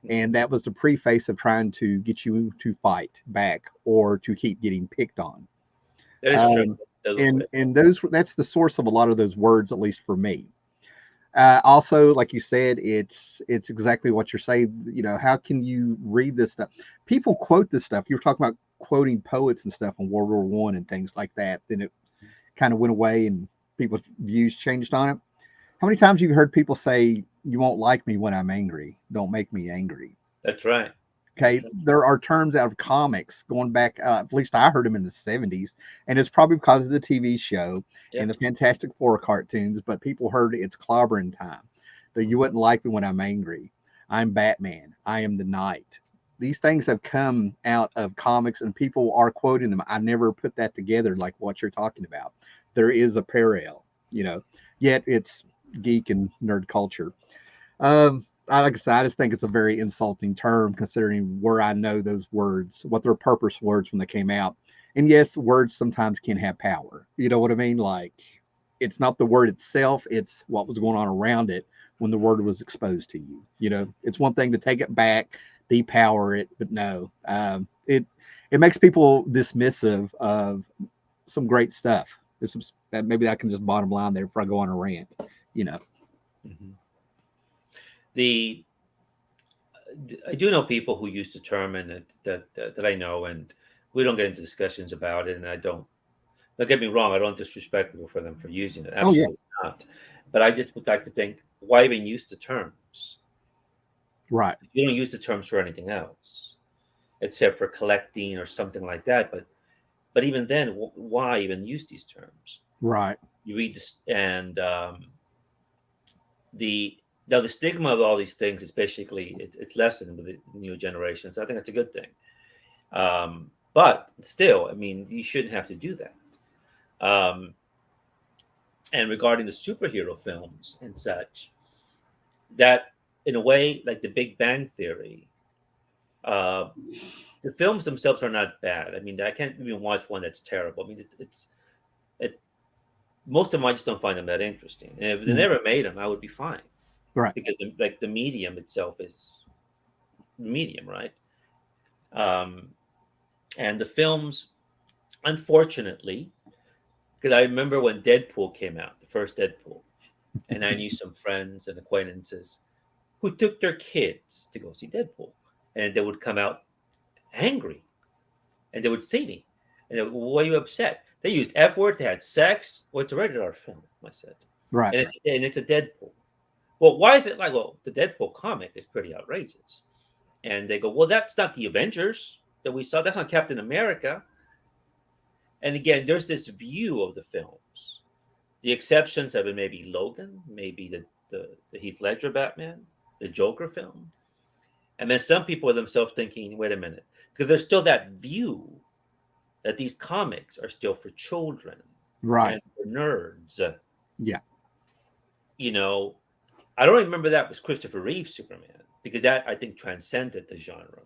And that was the preface of trying to get you to fight back or to keep getting picked on. That is true. And that's the source of a lot of those words, at least for me. Also, like you said, it's exactly what you're saying. How can you read this stuff? People quote this stuff. You were talking about quoting poets and stuff in World War One and things like that. Then it kind of went away and people's views changed on it. How many times have you heard people say, "You won't like me when I'm angry. Don't make me angry." That's right. Okay, there are terms out of comics going back. At least I heard them in the 70s, and it's probably because of the TV show and the Fantastic Four cartoons. But people heard it's clobbering time. That you wouldn't like me when I'm angry. I'm Batman. I am the Knight. These things have come out of comics, and people are quoting them. I never put that together like what you're talking about. There is a parallel, Yet it's geek and nerd culture. Like I said, I just think it's a very insulting term considering where I know those words, what their purpose words when they came out. And yes, words sometimes can have power. You know what I mean? Like, it's not the word itself, it's what was going on around it when the word was exposed to you. It's one thing to take it back, depower it, but no, it makes people dismissive of some great stuff. That maybe I can just bottom line there before I go on a rant. Mm-hmm. I do know people who use the term, and that I know, and we don't get into discussions about it. And don't get me wrong, I don't disrespect people for them for using it. Absolutely not. But I just would like to think, why even use the terms? Right. You don't use the terms for anything else, except for collecting or something like that. But even then, why even use these terms? Right. You read this, and the stigma of all these things is basically it's lessened with the new generations. I think that's a good thing. But still, I mean, you shouldn't have to do that. And regarding the superhero films and such, that in a way, like the Big Bang Theory, the films themselves are not bad. I mean, I can't even watch one that's terrible. I mean, most of them I just don't find them that interesting. And if they never made them, I would be fine. Right. Because the medium itself is medium, right? And the films, unfortunately, because I remember when Deadpool came out, the first Deadpool, and I knew some friends and acquaintances who took their kids to go see Deadpool, and they would come out angry, and they would see me, and they would, "Why are you upset?" They used F words, they had sex. Well, it's a rated R film, I said. Right. And it's a Deadpool. Well, why is it like, well, the Deadpool comic is pretty outrageous. And they go, well, that's not the Avengers that we saw. That's not Captain America. And again, there's this view of the films. The exceptions have been maybe Logan, maybe the Heath Ledger Batman, the Joker film. And then some people are themselves thinking, wait a minute, because there's still that view that these comics are still for children Right. and for nerds. Yeah. You know, I don't remember that was Christopher Reeve's Superman, because that I think transcended the genre.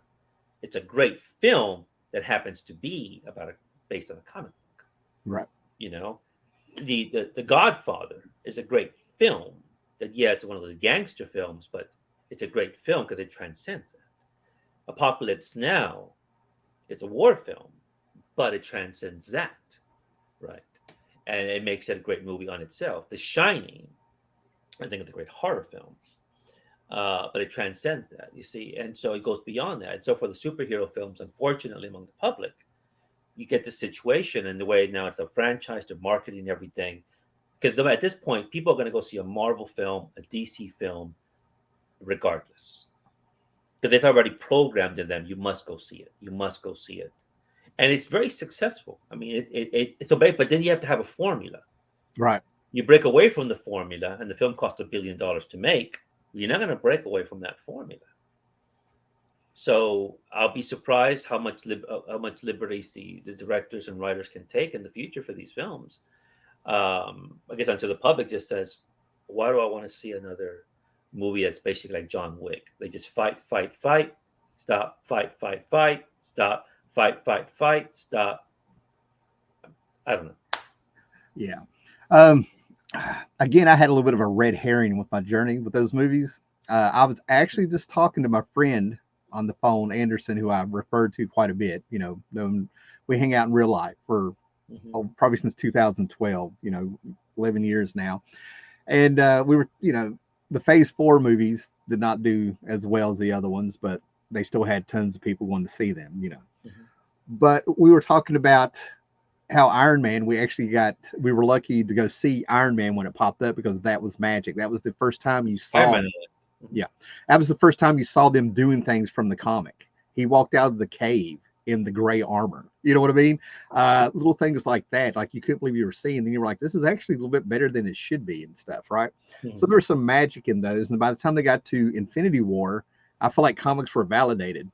It's a great film that happens to be based on a comic book. Right. You know, the Godfather is a great film. That it's one of those gangster films, but it's a great film because it transcends that. Apocalypse Now is a war film, but it transcends that, right? And it makes it a great movie on itself. The Shining, I think, it's a great horror film, but it transcends that, you see. And so it goes beyond that. And so for the superhero films, unfortunately, among the public, you get this situation in the way now it's a franchise, they're marketing everything. Because at this point, people are going to go see a Marvel film, a DC film, regardless. Because they've already programmed in them, you must go see it. You must go see it. And it's very successful. I mean, it's obeyed, but then you have to have a formula. Right. You break away from the formula, and the film cost $1 billion to make. You're not going to break away from that formula. So I'll be surprised how much liberties the directors and writers can take in the future for these films. I guess until the public just says, why do I want to see another movie that's basically like John Wick? They just fight, stop, fight, stop, fight, stop. I don't know. Yeah. Again, I had a little bit of a red herring with my journey with those movies. I was actually just talking to my friend on the phone, Anderson, who I referred to quite a bit. You know, we hang out in real life for probably since 2012, 11 years now. And we were, the Phase 4 movies did not do as well as the other ones, but they still had tons of people wanting to see them, But we were talking about how Iron Man, we were lucky to go see Iron Man when it popped up because that was magic. That was the first time you saw that was the first time you saw them doing things from the comic. He walked out of the cave in the gray armor. You know what I mean? Little things like that, like you couldn't believe you were seeing, and you were like, this is actually a little bit better than it should be and stuff, right? So there's some magic in those. And by the time they got to Infinity War, I feel like comics were validated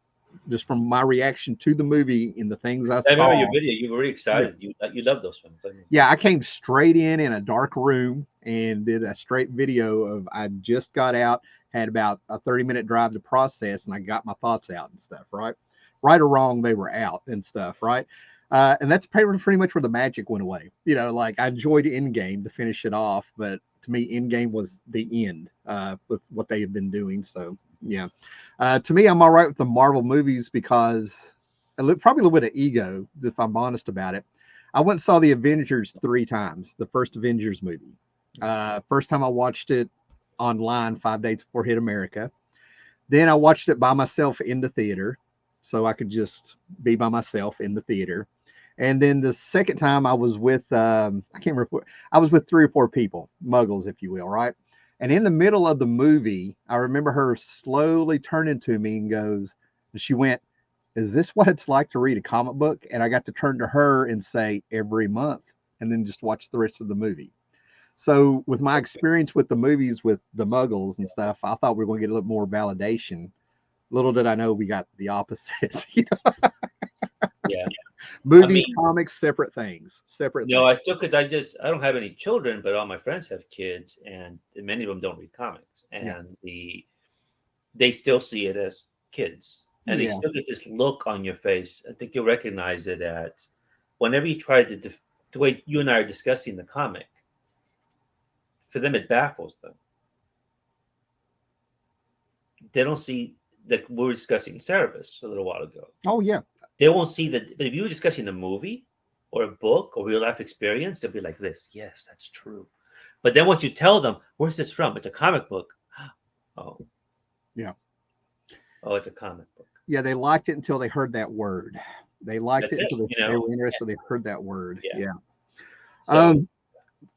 just from my reaction to the movie and the things I saw. I remember your video. You were really excited. Yeah. You love those films. Yeah, I came straight in a dark room and did a straight video of I just got out, had about a 30-minute drive to process, and I got my thoughts out and stuff, right? Right or wrong, they were out and stuff, right? And that's pretty much where the magic went away. Like I enjoyed Endgame to finish it off, but to me, Endgame was the end with what they have been doing. So, yeah. To me, I'm all right with the Marvel movies because probably a little bit of ego, if I'm honest about it. I went and saw the Avengers 3 times, the first Avengers movie. First time I watched it online 5 days before it hit America. Then I watched it by myself in the theater, so I could just be by myself in the theater. And then the second time I was with, I can't remember, I was with 3 or 4 people, muggles, if you will, right? And in the middle of the movie, I remember her slowly turning to me and she went, is this what it's like to read a comic book? And I got to turn to her and say, every month, and then just watch the rest of the movie. So with my experience with the movies with the muggles and stuff, I thought we were going to get a little more validation. Little did I know we got the opposite. Yeah. Movies, comics, separate things. No, I still, because I don't have any children, but all my friends have kids, and many of them don't read comics, and they still see it as kids, and they still get this look on your face. I think you'll recognize it at whenever you try to the way you and I are discussing the comic. For them, it baffles them. They don't see that we were discussing Cerebus a little while ago. Oh yeah. They won't see that. But if you were discussing a movie or a book or real life experience, they'll be like this. Yes, that's true. But then once you tell them, where's this from? It's a comic book. Oh. Yeah. Oh, it's a comic book. Yeah, they liked it until they heard that word. They liked it until they were interested. They heard that word. Yeah. So,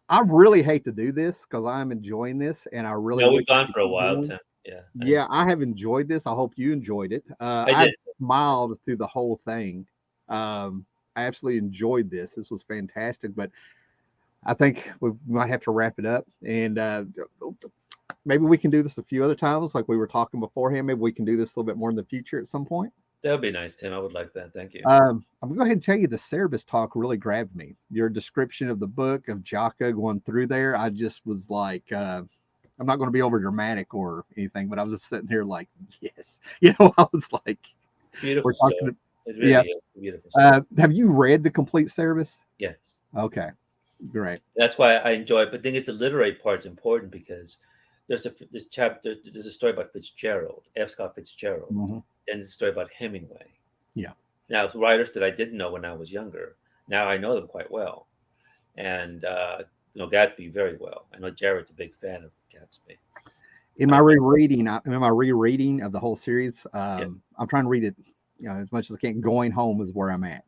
I really hate to do this because I'm enjoying this, and I really. No, we've gone for a while, Tim. Yeah. Yeah, I have enjoyed this. I hope you enjoyed it. I smiled through the whole thing. absolutely enjoyed this. This was fantastic, but I think we might have to wrap it up. And maybe we can do this a few other times, like we were talking beforehand. Maybe we can do this a little bit more in the future at some point. That would be nice, Tim. I would like that. Thank you. I'm going to go ahead and tell you the Cerebus talk really grabbed me. Your description of the book, of Jocko going through there, I just was like, I'm not going to be over dramatic or anything, but I was just sitting here like, yes. I was like, Beautiful we're story. talking. It really Yeah. is a beautiful story. Have you read the complete Cerebus? Yes. Okay, great. That's why I enjoy it. But the thing is, the literary part's important because there's a story about Fitzgerald, F. Scott Fitzgerald, Mm-hmm. and there's a story about Hemingway. Yeah. Now, writers that I didn't know when I was younger, now I know them quite well, and Gatsby very well. I know Jared's a big fan of Gatsby. In my rereading of the whole series, Yeah. I'm trying to read it, as much as I can. Going home is where I'm at.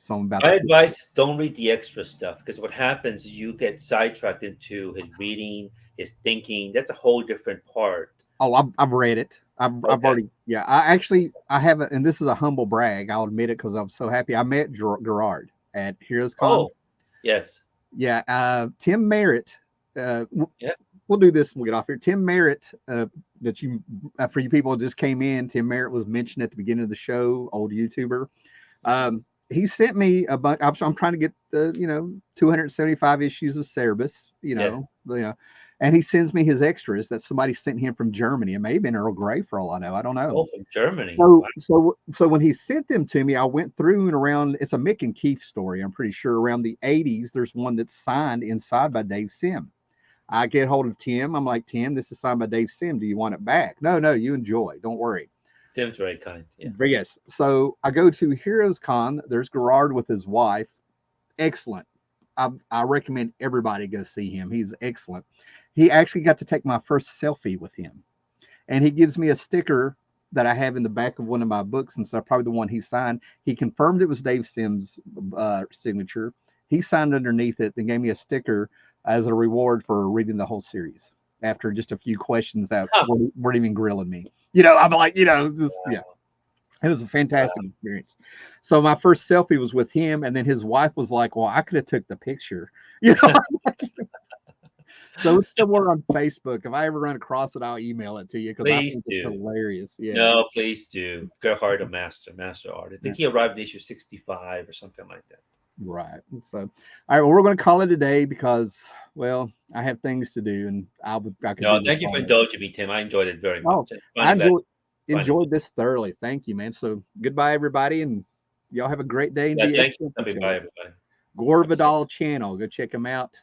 Something about My advice: don't read the extra stuff because what happens is you get sidetracked into his reading, his thinking. That's a whole different part. Oh, I've read it. I've already, yeah. I haven't, and this is a humble brag. I'll admit it because I'm so happy. I met Gerard at Heroes Con. Oh, yes. Yeah. Tim Merritt. Yeah. We'll do this when we get off here. Tim Merritt, that you, for you people who just came in, Tim Merritt was mentioned at the beginning of the show, old YouTuber. He sent me a bunch. I'm trying to get the 275 issues of Cerebus, and he sends me his extras that somebody sent him from Germany. It may have been Earl Grey for all I know. I don't know. Oh, from Germany. So when he sent them to me, I went through and around. It's a Mick and Keith story. I'm pretty sure around the 80s. There's one that's signed inside by Dave Sim. I get hold of Tim. I'm like, Tim, this is signed by Dave Sim. Do you want it back? No, you enjoy. Don't worry. Tim's very kind. Yeah. Yes. So I go to Heroes Con. There's Gerard with his wife. Excellent. I recommend everybody go see him. He's excellent. He actually got to take my first selfie with him. And he gives me a sticker that I have in the back of one of my books. And so probably the one he signed. He confirmed it was Dave Sim's signature. He signed underneath it and gave me a sticker as a reward for reading the whole series after just a few questions that weren't even grilling me. I'm like, yeah, it was a fantastic experience. So my first selfie was with him, and then his wife was like, well, I could have took the picture, So it's somewhere on Facebook. If I ever run across it, I'll email it to you because I think it's hilarious. Yeah. No, please do. Gerhard, a master art. I think he arrived in issue 65 or something like that. Right. So, all right. Well, we're going to call it a day because, well, I have things to do, and I can. No, thank you for indulging me, Tim. I enjoyed it very much. I enjoyed this thoroughly. Thank you, man. So, goodbye, everybody, and y'all have a great day. Thank you. Bye, everybody. Gore Vidal channel. Go check him out.